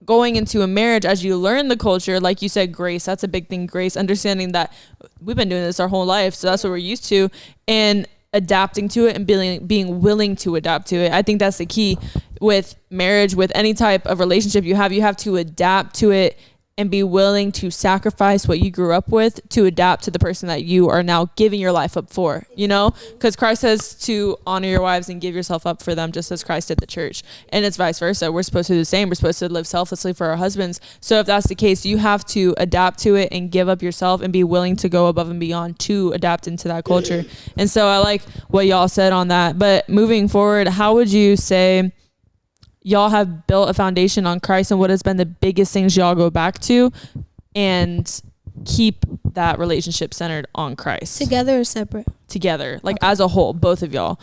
going into a marriage, as you learn the culture, like you said, grace, that's a big thing. Grace, understanding that we've been doing this our whole life, so that's what we're used to, and adapting to it and being willing to adapt to it. I think that's the key with marriage, with any type of relationship you have to adapt to it and be willing to sacrifice what you grew up with to adapt to the person that you are now giving your life up for, you know? Because Christ says to honor your wives and give yourself up for them, just as Christ did the church. And it's vice versa. We're supposed to do the same. We're supposed to live selflessly for our husbands. So if that's the case, you have to adapt to it and give up yourself and be willing to go above and beyond to adapt into that culture. And so I like what y'all said on that. But moving forward, how would you say y'all have built a foundation on Christ, and what has been the biggest things y'all go back to and keep that relationship centered on Christ? Together or separate? Together, like as a whole, both of y'all.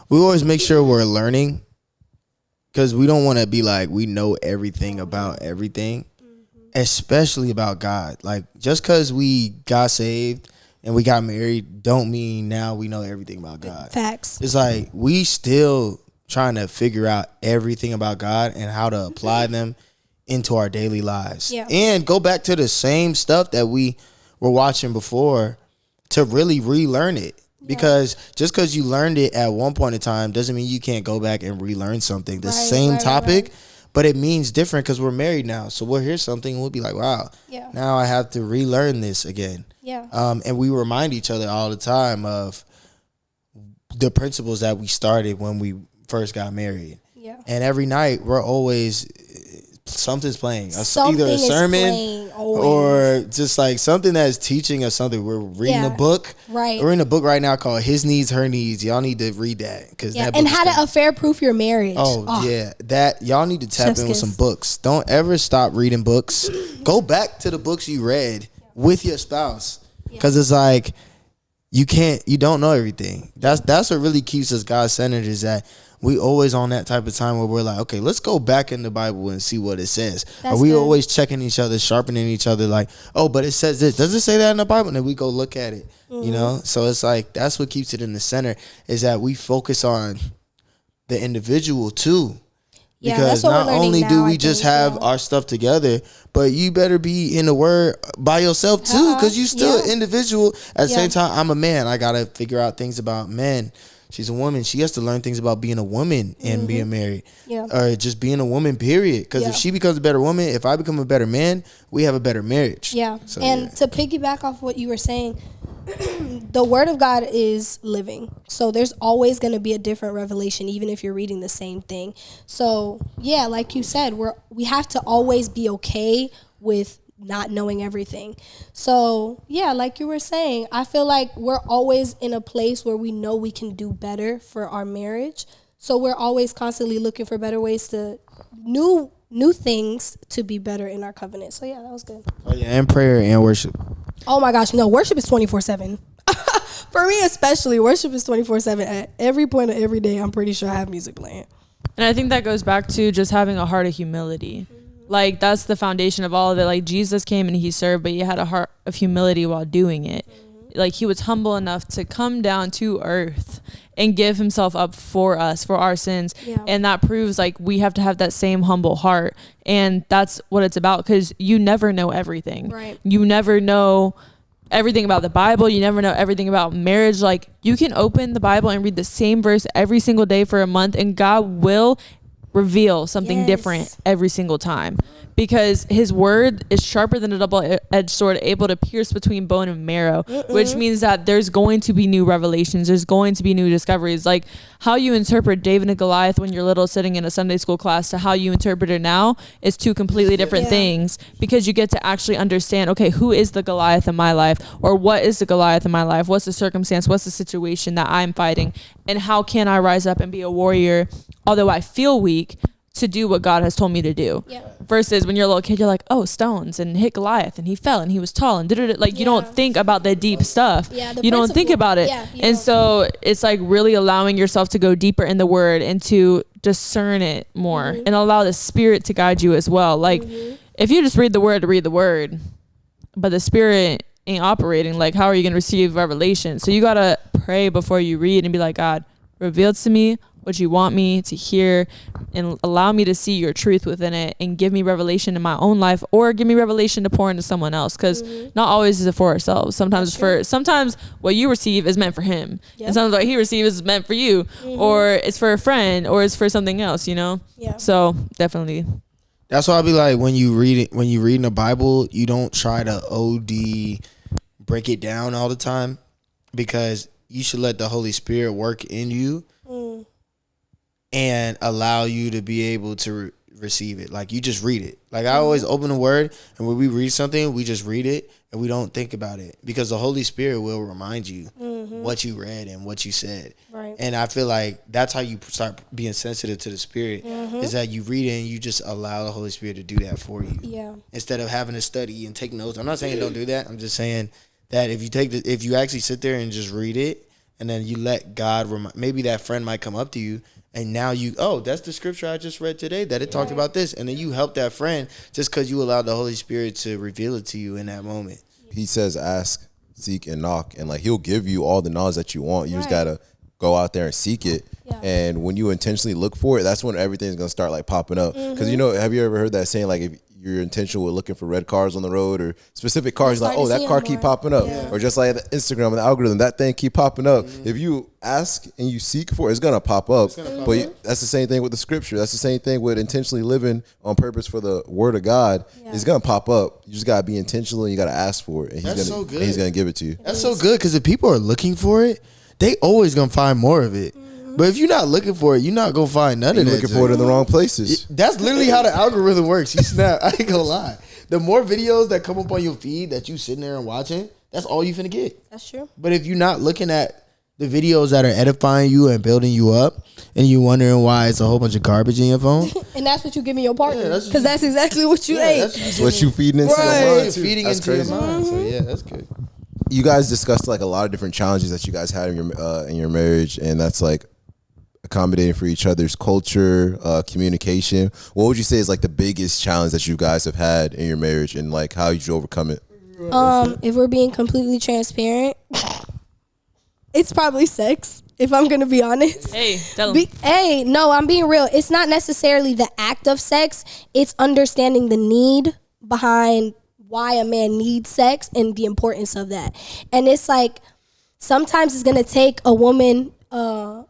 We always make sure we're learning, because we don't want to be like we know everything about everything, especially about God. Like just because we got saved and we got married don't mean now we know everything about God. Facts. It's like we still trying to figure out everything about God and how to apply them into our daily lives. Yeah. And go back to the same stuff that we were watching before to really relearn it. Because just because you learned it at one point in time doesn't mean you can't go back and relearn something. The same topic, but it means different because we're married now. So we'll hear something and we'll be like, wow, now I have to relearn this again. Yeah. And we remind each other all the time of the principles that we started when we first got married. Yeah. And every night we're always something's playing. Either a sermon or just like something that's teaching us something. We're reading a book. Right. We're in a book right now called His Needs, Her Needs. Y'all need to read that. And how to affair proof your marriage. Yeah. That y'all need to tap in with some books. Don't ever stop reading books. Go back to the books you read with your spouse. Because it's like you don't know everything. That's what really keeps us God-centered, is that we always on that type of time where we're like, okay, let's go back in the Bible and see what it says. Are we always checking each other, sharpening each other like, oh, but it says this. Does it say that in the Bible? And then we go look at it, you know? So it's like, that's what keeps it in the center, is that we focus on the individual too. Yeah, because not only do we just have our stuff together, but you better be in the word by yourself too, because you still an individual. At the same time, I'm a man. I got to figure out things about men. She's a woman. She has to learn things about being a woman and being married. Yeah. Or just being a woman, period. Because if she becomes a better woman, if I become a better man, we have a better marriage. Yeah. So, to piggyback off what you were saying, the word of God is living. So there's always going to be a different revelation, even if you're reading the same thing. So, yeah, like you said, we have to always be okay with not knowing everything. So yeah, like you were saying, I feel like we're always in a place where we know we can do better for our marriage. So we're always constantly looking for better ways to new things to be better in our covenant. So yeah, that was good. Oh yeah, and prayer and worship. Oh my gosh, worship is 24/7. For me especially, worship is 24/7. At every point of every day, I'm pretty sure I have music playing. And I think that goes back to just having a heart of humility. Like, that's the foundation of all of it. Like, Jesus came and he served, but he had a heart of humility while doing it. Like, he was humble enough to come down to earth and give himself up for us, for our sins. Yeah. And that proves, like, we have to have that same humble heart. And that's what it's about, because you never know everything. Right. You never know everything about the Bible. You never know everything about marriage. Like, you can open the Bible and read the same verse every single day for a month, and God will reveal something different every single time, because his word is sharper than a double-edged sword, able to pierce between bone and marrow, which means that there's going to be new revelations, there's going to be new discoveries. Like how you interpret David and Goliath when you're little sitting in a Sunday school class to how you interpret it now is two completely different things, because you get to actually understand, okay, who is the Goliath in my life, or what is the Goliath in my life, what's the circumstance, what's the situation that I'm fighting, and how can I rise up and be a warrior, although I feel weak, to do what God has told me to do. Yeah. Versus when you're a little kid, you're like, oh, stones, and hit Goliath, and he fell, and he was tall, and like you don't think about the deep stuff. Yeah, you don't think about it. Yeah, and so it's like really allowing yourself to go deeper in the word and to discern it more and allow the Spirit to guide you as well. Like if you just read the word, but the Spirit ain't operating, like how are you going to receive revelation? So you got to pray before you read and be like, God, reveal to me what you want me to hear and allow me to see your truth within it and give me revelation in my own life or give me revelation to pour into someone else. Cause not always is it for ourselves. Sometimes sometimes what you receive is meant for him. Yep. And sometimes what he receives is meant for you or it's for a friend or it's for something else, you know? Yeah. So definitely. That's why I be like, when you read in the Bible, you don't try to break it down all the time, because you should let the Holy Spirit work in you and allow you to be able to receive it. Like you just read it. Like I always open the word, and when we read something, we just read it and we don't think about it, because the Holy Spirit will remind you what you read and what you said. Right. And I feel like that's how you start being sensitive to the Spirit, is that you read it and you just allow the Holy Spirit to do that for you. Yeah. Instead of having to study and take notes. I'm not saying don't do that. I'm just saying that if you actually sit there and just read it, and then you let God maybe that friend might come up to you, and now that's the scripture I just read today that it talked about this, and then you help that friend just because you allowed the Holy Spirit to reveal it to you in that moment. He says, ask, seek, and knock, and like he'll give you all the knowledge that you want. You just gotta go out there and seek it. Yeah. And when you intentionally look for it, that's when everything's gonna start like popping up. Because have you ever heard that saying, like if you're intentional with looking for red cars on the road or specific cars, like, oh, that car keep popping up. Yeah. Or just like the Instagram and the algorithm, that thing keep popping up. If you ask and you seek for it, it's going to pop up. But that's the same thing with the scripture. That's the same thing with intentionally living on purpose for the word of God. Yeah. It's going to pop up. You just got to be intentional, and you got to ask for it. And he's going to give it to you. That's so good, because if people are looking for it, they always going to find more of it. But if you're not looking for it, you're not going to find none of that. You're looking for it in the wrong places. That's literally how the algorithm works. You snap. I ain't going to lie. The more videos that come up on your feed that you sitting there and watching, that's all you finna get. That's true. But if you're not looking at the videos that are edifying you and building you up, and you wondering why it's a whole bunch of garbage in your phone, and that's what you give me your partner, because that's exactly what you ate. That's what you feeding into your mind too. Feeding that's into crazy. your mind. So yeah, that's good. You guys discussed like a lot of different challenges that you guys had in your marriage, and that's like accommodating for each other's culture, communication. What would you say is like the biggest challenge that you guys have had in your marriage, and like how did you overcome it? If we're being completely transparent, it's probably sex, if I'm gonna be honest. Hey, tell them. No, I'm being real. It's not necessarily the act of sex. It's understanding the need behind why a man needs sex and the importance of that. And it's like, sometimes it's gonna take a woman, a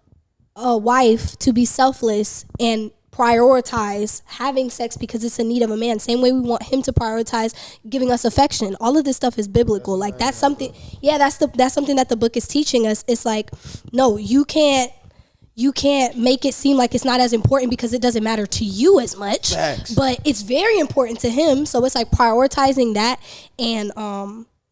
wife, to be selfless and prioritize having sex because it's a need of a man. Same way we want him to prioritize giving us affection. All of this stuff is biblical. Like that's something. Yeah, that's something that the book is teaching us. It's like, no, you can't make it seem like it's not as important because it doesn't matter to you as much. Facts. But it's very important to him. So it's like prioritizing that and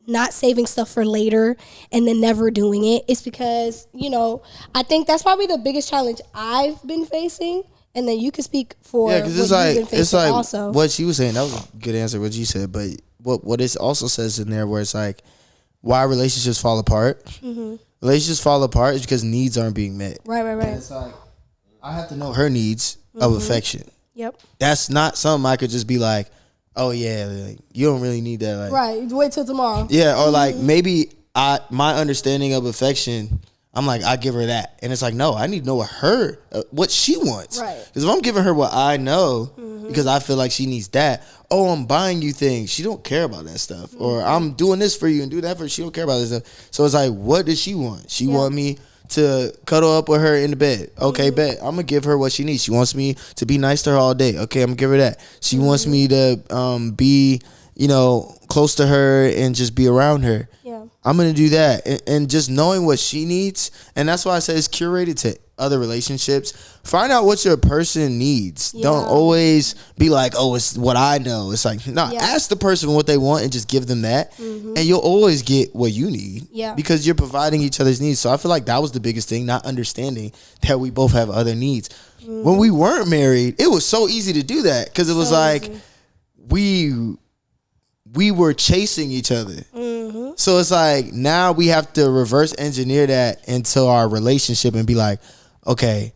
not saving stuff for later and then never doing it. It's because, I think that's probably the biggest challenge I've been facing. And then you can speak for because it's like also. What she was saying, that was a good answer, what you said. But what it also says in there, where it's like, why relationships fall apart. Mm-hmm. Relationships fall apart is because needs aren't being met. Right. And it's like, I have to know her needs of affection. Yep. That's not something I could just be like, oh yeah, like, you don't really need that. Like, right. Wait till tomorrow. Yeah, or like maybe my understanding of affection, I'm like, I give her that. And it's like, no, I need to know what she wants. Right. Because if I'm giving her what I know, because I feel like she needs that, I'm buying you things. She don't care about that stuff. Or I'm doing this for you and do that for her. She don't care about this stuff. So it's like, what does she want? She want me to cuddle up with her in the bed. Okay, bet. I'm going to give her what she needs. She wants me to be nice to her all day. Okay, I'm going to give her that. She wants me to be, close to her and just be around her. Yeah. I'm going to do that. And just knowing what she needs. And that's why I say it's curated to other relationships, find out what your person needs. Yeah. Don't always be like, oh, it's what I know. It's like, nah, ask the person what they want and just give them that. And you'll always get what you need. Yeah. Because you're providing each other's needs. So I feel like that was the biggest thing, not understanding that we both have other needs. When we weren't married, it was so easy to do that because it was like we were chasing each other. So it's like now we have to reverse engineer that into our relationship and be like, okay,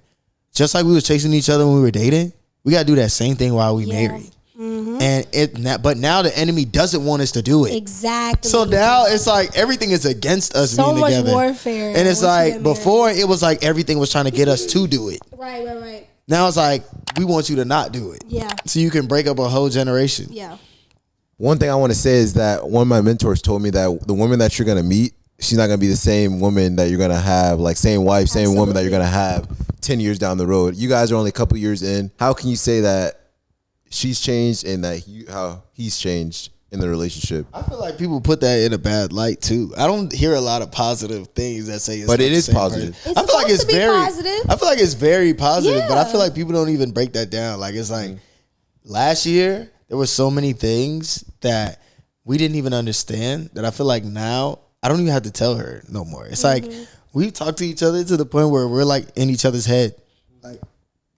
just like we was chasing each other when we were dating, we got to do that same thing while we married. But now the enemy doesn't want us to do it. Exactly. So now it's like everything is against us being together. So much warfare. And it's like before it was like everything was trying to get us to do it. Right. Now it's like we want you to not do it. Yeah. So you can break up a whole generation. Yeah. One thing I want to say is that one of my mentors told me that the woman that you're going to meet, she's not going to be the same woman that you're going to have, like same wife, same woman that you're going to have 10 years down the road. You guys are only a couple years in. How can you say that she's changed and that how he's changed in the relationship? I feel like people put that in a bad light too. I don't hear a lot of positive things that say it's But not it the is same positive. person. It's I feel like it's supposed to be very positive. I feel like it's very positive, but I Yeah. feel like people don't even break that down. Like it's like last year there were so many things that we didn't even understand that I feel like now I don't even have to tell her no more. It's like we talk to each other to the point where we're like in each other's head. Like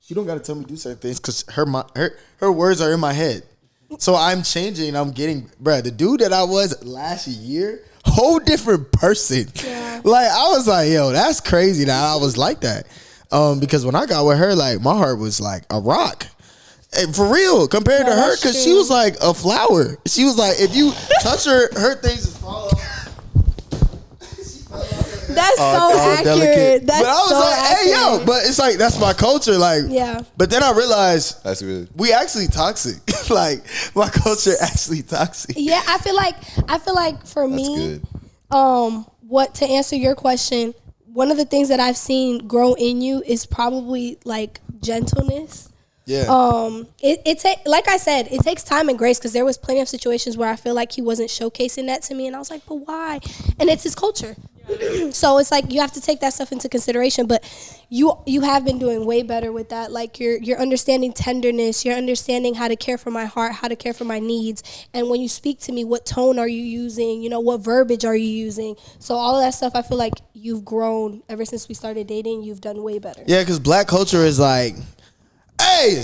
she don't got to tell me to do certain things because her words are in my head. So I'm changing. I'm getting, bruh, the dude that I was last year, whole different person. Yeah. Like I was like, yo, that's crazy that I was like that. Because when I got with her, like my heart was like a rock. And for real, compared to her, because she was like a flower. She was like, if you touch her things just fall off. That's so accurate. delicate. That's But I was so like, hey, yo, accurate. but it's like, that's my culture. Like, Yeah. But then I realized That's good. we actually toxic. Like, my culture actually toxic. Yeah, I feel like for That's me, good. what to answer your question, one of the things that I've seen grow in you is probably like gentleness. Yeah. Like I said, it takes time and grace because there was plenty of situations where I feel like he wasn't showcasing that to me, and I was like, but why? And it's his culture. So it's like you have to take that stuff into consideration. But you have been doing way better with that. Like you're understanding tenderness, you're understanding how to care for my heart, how to care for my needs. And when you speak to me, what tone are you using? You know, what verbiage are you using? So all of that stuff, I feel like you've grown ever since we started dating. You've done way better. Yeah, because black culture is like, hey,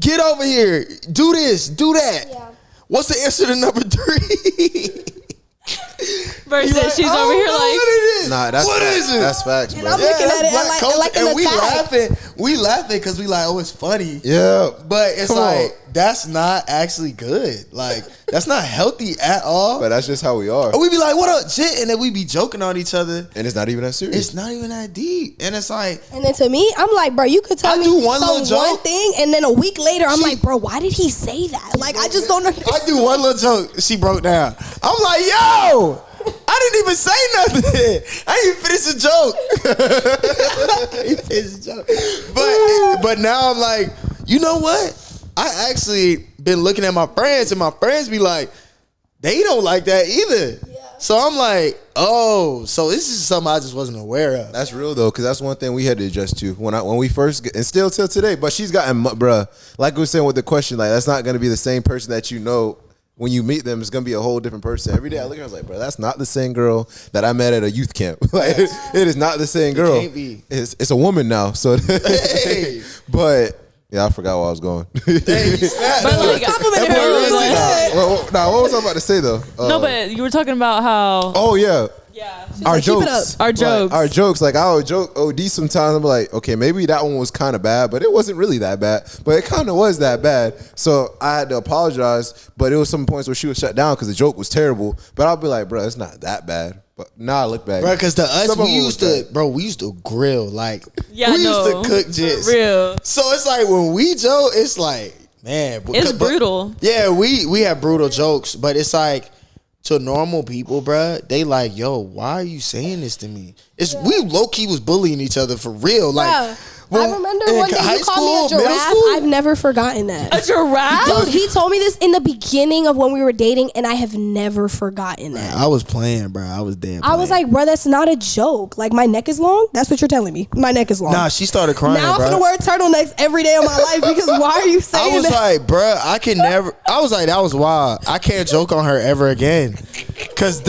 get over here, do this, do that. Yeah. What's the answer to number 3? Versus Like, she's I over don't here know like, what it is. Nah, that's what facts. is it? That's facts, And bro. I'm looking that's at it black like culture, an and we attack. laughing because we like, oh, it's funny. Yeah. But it's Come like on. that's not actually good. Like that's not healthy at all. But that's just how we are. And we be like, what up, shit? And then we be joking on each other. And it's not even that serious. It's not even that deep. And it's like, And then to me, I'm like, bro, you could tell I me do one some little joke. one thing, and then a week later, I'm like, bro, why did he say that? Like, I just don't understand. I do one little joke. She broke down. I'm like, yo, I didn't even say nothing. I didn't even finish the joke. I didn't finish the joke. But now I'm like, you know what? I actually been looking at my friends, and my friends be like, they don't like that either. Yeah. So I'm like, oh, so this is something I just wasn't aware of. That's real though, because that's one thing we had to adjust to when we first get, and still till today. But she's gotten, bruh, like we were saying with the question, like that's not gonna be the same person that you know when you meet them. It's gonna be a whole different person. Every day I look at her, I was like, bro, that's not the same girl that I met at a youth camp. Like it is not the same girl. can't be. It's a woman now. So, Hey. but yeah, I forgot where I was going. but like, complimented That boy her. really Like, Nah, what was I about to say though? no, but you were talking about how, Oh yeah. yeah, Our like, keep it jokes. up. Our Like, jokes. our jokes. Like I would joke OD sometimes. I'm like, okay, maybe that one was kind of bad, but it wasn't really that bad. But it kind of was that bad. So I had to apologize. But it was some points where she was shut down because the joke was terrible. But I'll be like, bro, it's not that bad. But now I look back, Bro, because to us, Some of we them used was to, we used to grill. Like, Yeah, we no. used to cook jits. Real. So it's like when we joke, it's like, man. It's brutal. Yeah, we have brutal jokes, but it's like to normal people, bruh, they like, yo, why are you saying this to me? We low key was bullying each other for real. Like, Bruh. I remember one day high you called me a school, middle giraffe. school? I've never forgotten that. A giraffe? Dude, he told me this in the beginning of when we were dating, and I have never forgotten that. I was playing, bro. I was dead. I was like, bro, that's not a joke. Like, my neck is long? That's what you're telling me. My neck is long. nah, she started crying, now I'm bro. gonna wear turtlenecks every day of my life because why are you saying I was that? like, bro, I can never. I was like, that was wild. I can't joke on her ever again. Cause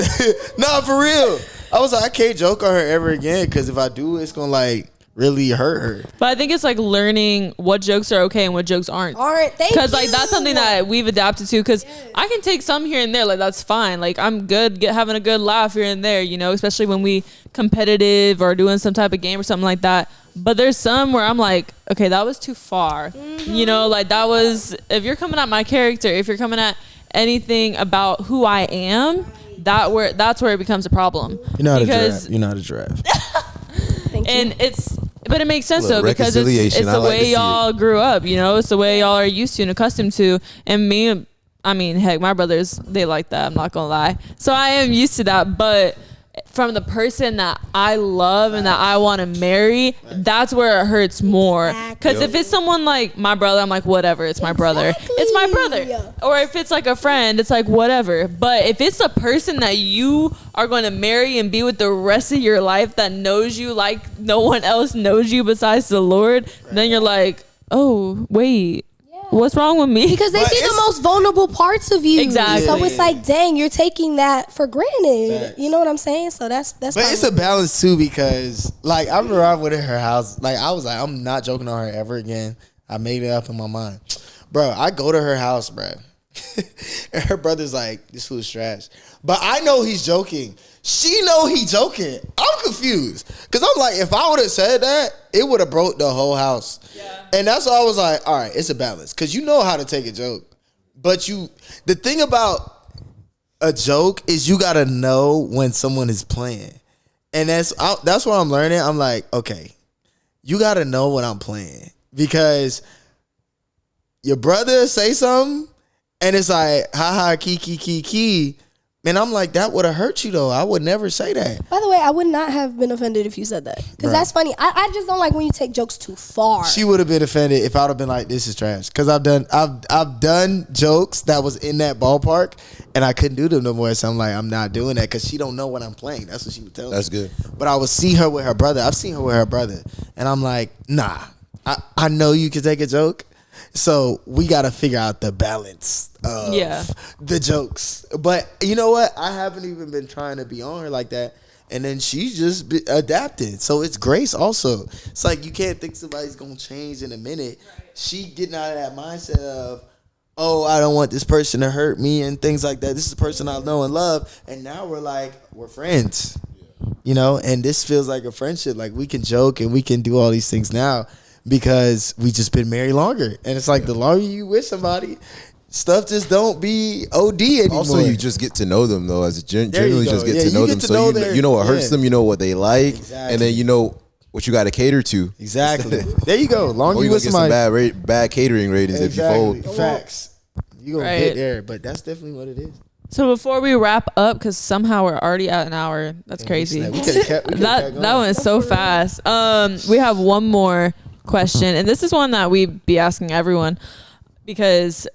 nah, for real. I was like, I can't joke on her ever again. Cause if I do, it's gonna like really hurt her. But I think it's like learning what jokes are okay and what jokes aren't. Because like that's something that we've adapted to. Because I can take some here and there, like that's fine. Like I'm good having a good laugh here and there, you know, especially when we competitive or doing some type of game or something like that. But there's some where I'm like, okay, that was too far. You know, like that was, if you're coming at my character, if you're coming at anything about who I am, that's where it becomes a problem. You're not a giraffe. You're not a giraffe. Thank you. And but it makes sense though, because it's reconciliation. I the like to way see y'all grew up, you know, it's the way y'all are used to and accustomed to. And me, I mean, heck, my brothers, they like that. I'm not gonna lie. So I am used to that, but from the person that I love and that I want to marry, that's where it hurts more. Because if it's someone like my brother, I'm like, whatever, it's my brother. It's my brother. Or if it's like a friend, it's like, whatever. But if it's a person that you are going to marry and be with the rest of your life that knows you like no one else knows you besides the Lord, then you're like, oh, wait. What's wrong with me? Because they see the most vulnerable parts of you. Exactly. So it's like, dang, you're taking that for granted. Facts. You know what I'm saying? So that's. But it's a balance too, because like I remember I went in her house. Like I was like, I'm not joking on her ever again. I made it up in my mind, bro. I go to her house, bro, and her brother's like, this food's trash. But I know he's joking. She know he joking. I'm confused. Because I'm like, if I would have said that, it would have broke the whole house. Yeah. And that's why I was like, all right, it's a balance. Because you know how to take a joke. But the thing about a joke is you got to know when someone is playing. And that's what I'm learning. I'm like, okay, you got to know when I'm playing. Because your brother say something, and it's like, ha, key. And I'm like, that would have hurt you, though. I would never say that. By the way, I would not have been offended if you said that. Because that's funny. I just don't like when you take jokes too far. She would have been offended if I would have been like, this is trash. Because I've done jokes that was in that ballpark, and I couldn't do them no more. So I'm like, I'm not doing that because she don't know when I'm playing. That's what she would tell me. That's good. But I would see her with her brother. I've seen her with her brother. And I'm like, nah. I know you can take a joke. So we got to figure out the balance of the jokes. But you know what? I haven't even been trying to be on her like that. And then she's just adapted. So it's grace also. It's like you can't think somebody's going to change in a minute. Right. She getting out of that mindset of, oh, I don't want this person to hurt me and things like that. This is a person I know and love. And now we're friends. You know, and this feels like a friendship. Like we can joke and we can do all these things now. Because we just been married longer. And it's like the longer you with somebody, stuff just don't be OD anymore. Also, you just get to know them, though. As generally just get to know them. So you know what hurts them, you know what they like. Exactly. And then you know what you got to cater to. Exactly. There you go. Long you with get somebody. Some bad catering ratings if you fold. Facts. You going to get there. But that's definitely what it is. So before we wrap up, because somehow we're already at an hour. That's crazy. That went so fast. We have one more question, and this is one that we be asking everyone because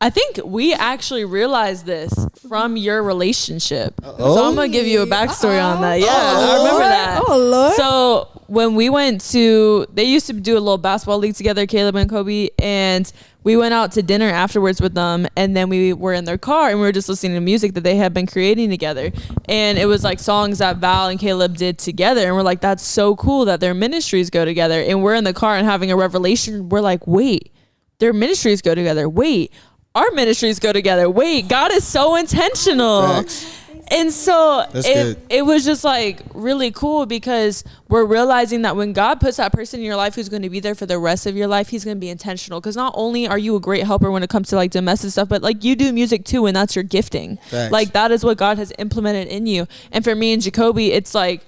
I think we actually realized this from your relationship. So I'm gonna give you a backstory on that. I remember that. Oh Lord. So when we went to, they used to do a little basketball league together, Caleb and Kobe, and we went out to dinner afterwards with them, and then we were in their car and we were just listening to music that they had been creating together. And it was like songs that Val and Caleb did together. And we're like, that's so cool that their ministries go together. And we're in the car and having a revelation. We're like, wait, their ministries go together. Wait, our ministries go together. Wait, God is so intentional. Facts. And so it was just like really cool because we're realizing that when God puts that person in your life who's going to be there for the rest of your life, he's going to be intentional. Because not only are you a great helper when it comes to like domestic stuff, but like you do music too, and that's your gifting. Thanks. Like that is what God has implemented in you. And for me and Jacoby, it's like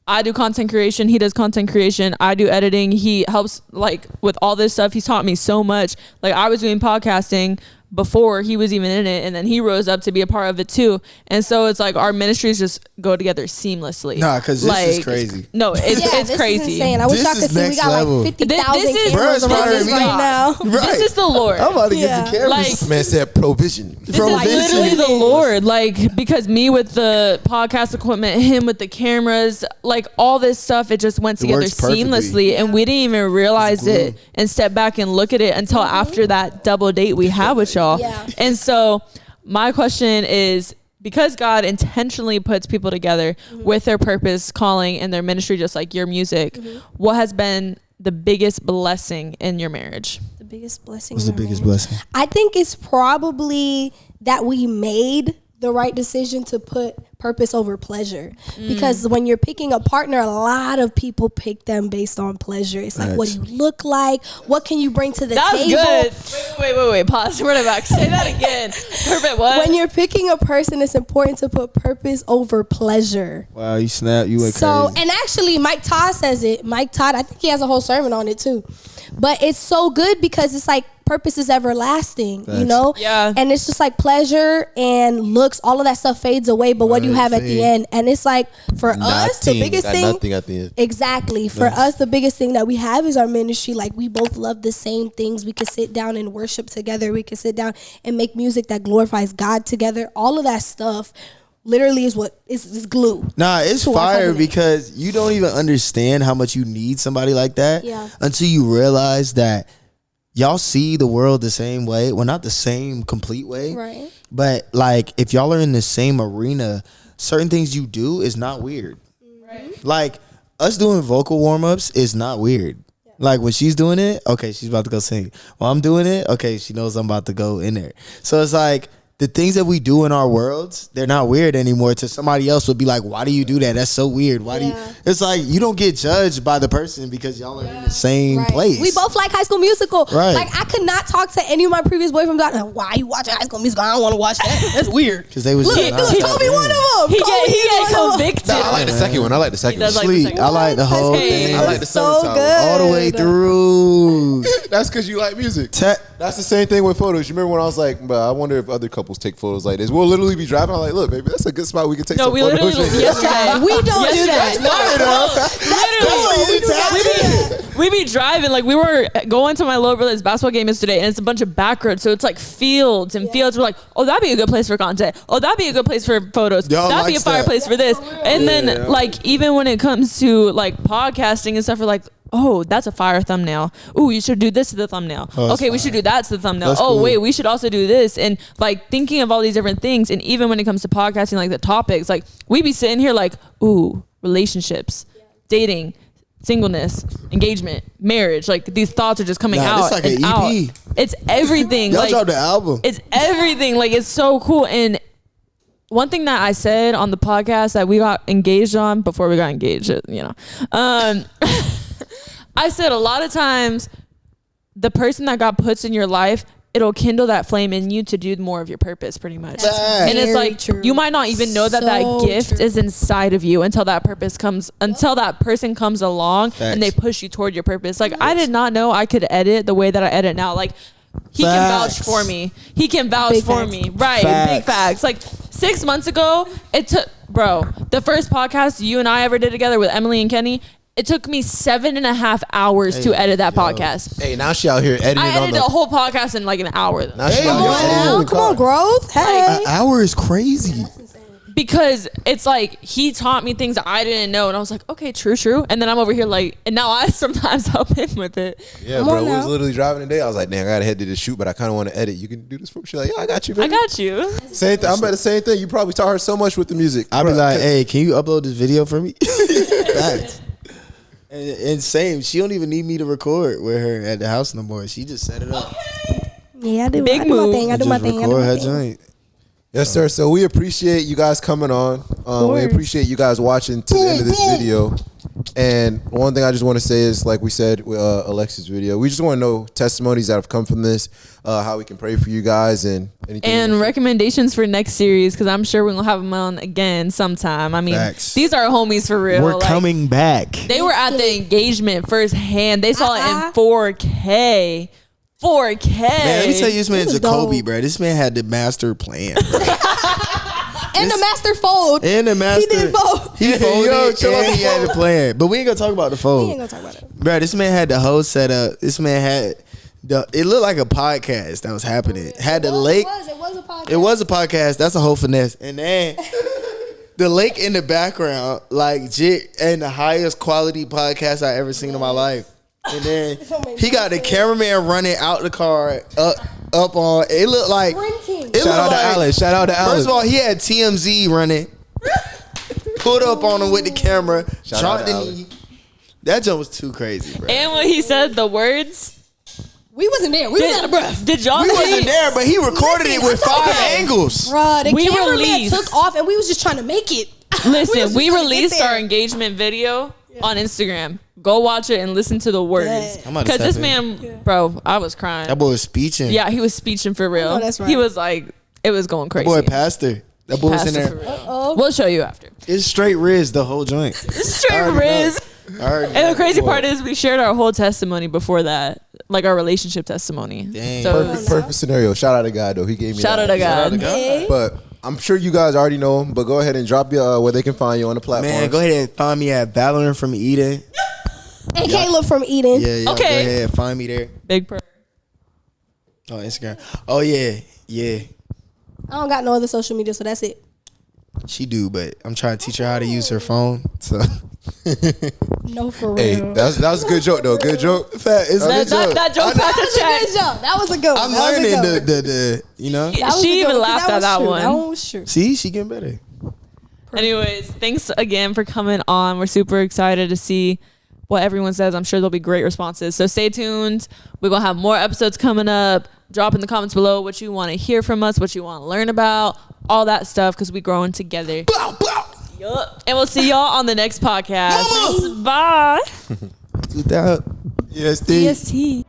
I do content creation, he does content creation, I do editing, he helps like with all this stuff. He's taught me so much. Like I was doing podcasting, before he was even in it, and then he rose up to be a part of it too. And so it's like our ministries just go together seamlessly. Nah, because this is crazy. No, it's this crazy. Is insane. I wish This y'all could is see. We next got level. like 50,000 This is- cameras Bruh, around this us is right now. This is the Lord. I'm about to get Yeah. the cameras. Like, This man said provision. This is literally the Lord, like, because me with the podcast equipment, him with the cameras, like all this stuff, it just went together works perfectly. seamlessly, and we didn't even realize glue. it and step back and look at it until after that double date we had with y'all. Yeah. And so my question is, because God intentionally puts people together with their purpose, calling, and their ministry, just like your music, what has been the biggest blessing in your marriage? The biggest blessing. What's the biggest blessing? I think it's probably that we made the right decision to put purpose over pleasure. Because when you're picking a partner, a lot of people pick them based on pleasure. It's like, what do you look like? What can you bring to the That was table? good. Wait. Pause. Run it back. Say that again. Perfect. What? When you're picking a person, it's important to put purpose over pleasure. Wow, you snap. You went So, crazy. and actually, Mike Todd says it. Mike Todd, I think he has a whole sermon on it too. But it's so good because it's like purpose is everlasting, you Facts. know? Yeah. And it's just like pleasure and looks, all of that stuff fades away. But what do you have at the end? And it's like for us, the biggest thing. Nothing at the end. Exactly. For us, the biggest thing that we have is our ministry. Like we both love the same things. We can sit down and worship together. We can sit down and make music that glorifies God together. All of that stuff literally is what is glue. Nah, it's to our fire covenant. because you don't even understand how much you need somebody like that until you realize that y'all see the world the same way. Well, not the same complete way. Right. But like if y'all are in the same arena, certain things you do is not weird. Right. Like us doing vocal warm-ups is not weird. Like when she's doing it, okay, she's about to go sing. While I'm doing it, okay, she knows I'm about to go in there. So it's like the things that we do in our worlds, they're not weird anymore. To somebody else would be like, why do you do that? That's so weird. Why do you? It's like you don't get judged by the person because y'all are in the same place. We both like High School Musical. Right. Like I could not talk to any of my previous boyfriends about why you watching High School Musical. I don't want to watch that. That's weird. Because they was Look, just Kobe one of them. He get convicted. Nah, I like the second one. I like the second does one. like the Sweet. second I like the whole Hey. thing. I like the so summertime. good. All the way through. That's because you like music. That's the same thing with photos. You remember when I was like, but I wonder if other couples take photos like this. We'll literally be driving. I'm like, look, baby, that's a good spot we can take No, some we photos. literally yesterday. We don't do that. We be driving, like we were going to my little brother's basketball game yesterday, and it's a bunch of back roads, so it's like fields and fields. We're like, oh, that'd be a good place for content. Oh, that'd be a good place for photos. Y'all That'd be a likes fire that. place for this. And then like even when it comes to like podcasting and stuff, we're like, oh, that's a fire thumbnail. Ooh, you should do this to the thumbnail. Oh, okay, we should do that to the thumbnail. That's Oh, cool. wait, we should also do this. And like thinking of all these different things. And even when it comes to podcasting, like the topics, like we be sitting here like, ooh, relationships, dating, singleness, engagement, marriage. Like these thoughts are just coming out. It's like and an out. EP. It's everything. Y'all like, dropped the album. it's everything. Like it's so cool. And one thing that I said on the podcast that we got engaged on before we got engaged, you know, I said a lot of times the person that God puts in your life, it'll kindle that flame in you to do more of your purpose pretty much. That's And it's very like true. you might not even know that that So gift true. is inside of you until that purpose comes, until that person comes along and they Facts. push you toward your purpose. Like I did not know I could edit the way that I edit now. Like he can vouch Facts. for me. He can vouch Big for facts. me. Right. Big Facts. facts. Like 6 months ago, it took, bro, the first podcast you and I ever did together with Emily and Kenny, it took me 7.5 hours to edit that podcast. Hey, now she out here editing I on edited the. a whole podcast in like an hour. Now she Hey, out yo. here editing on the Come on, car. growth. Hey. An hour is crazy. Because it's like he taught me things that I didn't know, and I was like, okay, true. And then I'm over here like, and now I sometimes help him with it. Yeah, Come bro. on We was now. literally driving today. I was like, dang, I gotta head to this shoot, but I kind of want to edit. You can do this for me. She's like, yeah, I got you, I baby. got you. Same thing. I'm about the same thing. You probably taught her so much with the music. I'll be Bruh, like, hey, can you upload this video for me? Facts. And same, she don't even need me to record with her at the house no more. She just set it up. Yeah, I do. Big I do my move. thing. I do Just my thing. I do record my her thing. joint. Yes, sir. So we appreciate you guys coming on. We course. appreciate you guys watching to the end of this video. And one thing I just want to say is, like we said with Alexis' video, we just want to know testimonies that have come from this, how we can pray for you guys, and anything. And else. recommendations for next series, because I'm sure we're gonna have them on again sometime. I mean, Facts. these are homies for real. We're Like, coming back. They were at the engagement firsthand. They saw it in 4K. 4K. Man, let me tell you, this man was Jacoby, dope. bro. This man had the master plan, bro. And the master fold. And the master. He did both. He folded Yo, chill and out. he had the plan. But we ain't gonna talk about the We fold. ain't gonna talk about it. Bro, this man had the whole setup. This man had it looked like a podcast that was happening. Had the lake. It was a podcast. It was a podcast. That's a whole finesse. And then the lake in the background, like and the highest quality podcast I ever seen in my life. And then he got the cameraman running out the car up on. It looked like. Sprinting. It Shout looked out to like, Alex. Shout out to Alex. First of all, he had TMZ running. Pulled up on him with the camera. Shout out Shot to the Alex. knee. That jump was too crazy, bro. And when he said the words, We wasn't there. We was out of breath. did y'all We see? wasn't there, but he recorded it with 5 angles. Bruh, the We cameraman released- took off and we was just trying to make it. Listen, we was just trying to get released there. our engagement video on Instagram. Go watch it and listen to the words. Yeah. I'm about to Because this tap in. man, bro, I was crying. That boy was speeching. Yeah, he was speeching for real. know that's right. He was like, it was going That crazy. boy pastor. That boy was in Pastor for there. real. We'll show you after. It's straight Riz the whole joint. Straight I already Riz. know. I already And know. the crazy Boy. part is we shared our whole testimony before that, like our relationship testimony. Dang. So Perfect scenario. Shout out to God though. He gave me shout out that. to God. Hey. But I'm sure you guys already know him. But go ahead and drop your where they can find you on the platform. Man, go ahead and find me at Valerin from Eden. And Caleb from Eden. Yeah, Okay. Go ahead, find me there. Big per. Oh, Instagram. Oh yeah. I don't got no other social media, so that's it. She do, but I'm trying to teach her how to use her phone. So No, for real. Hey, that was a good joke though. Good joke. Fat, it's That joke I- passed the That check. was a good joke. That was a good one. I'm That was a learning good one. the you know. That was a She good even one, 'cause laughed at was that true. one. That one was true. See, she getting better. Anyways, thanks again for coming on. We're super excited to see what everyone says. I'm sure there'll be great responses. So stay tuned. We're going to have more episodes coming up. Drop in the comments below what you want to hear from us, what you want to learn about, all that stuff, because we're growing together. Bow, bow. Yup. And we'll see y'all on the next podcast. Bye. Do that. Yes, Steve. EST.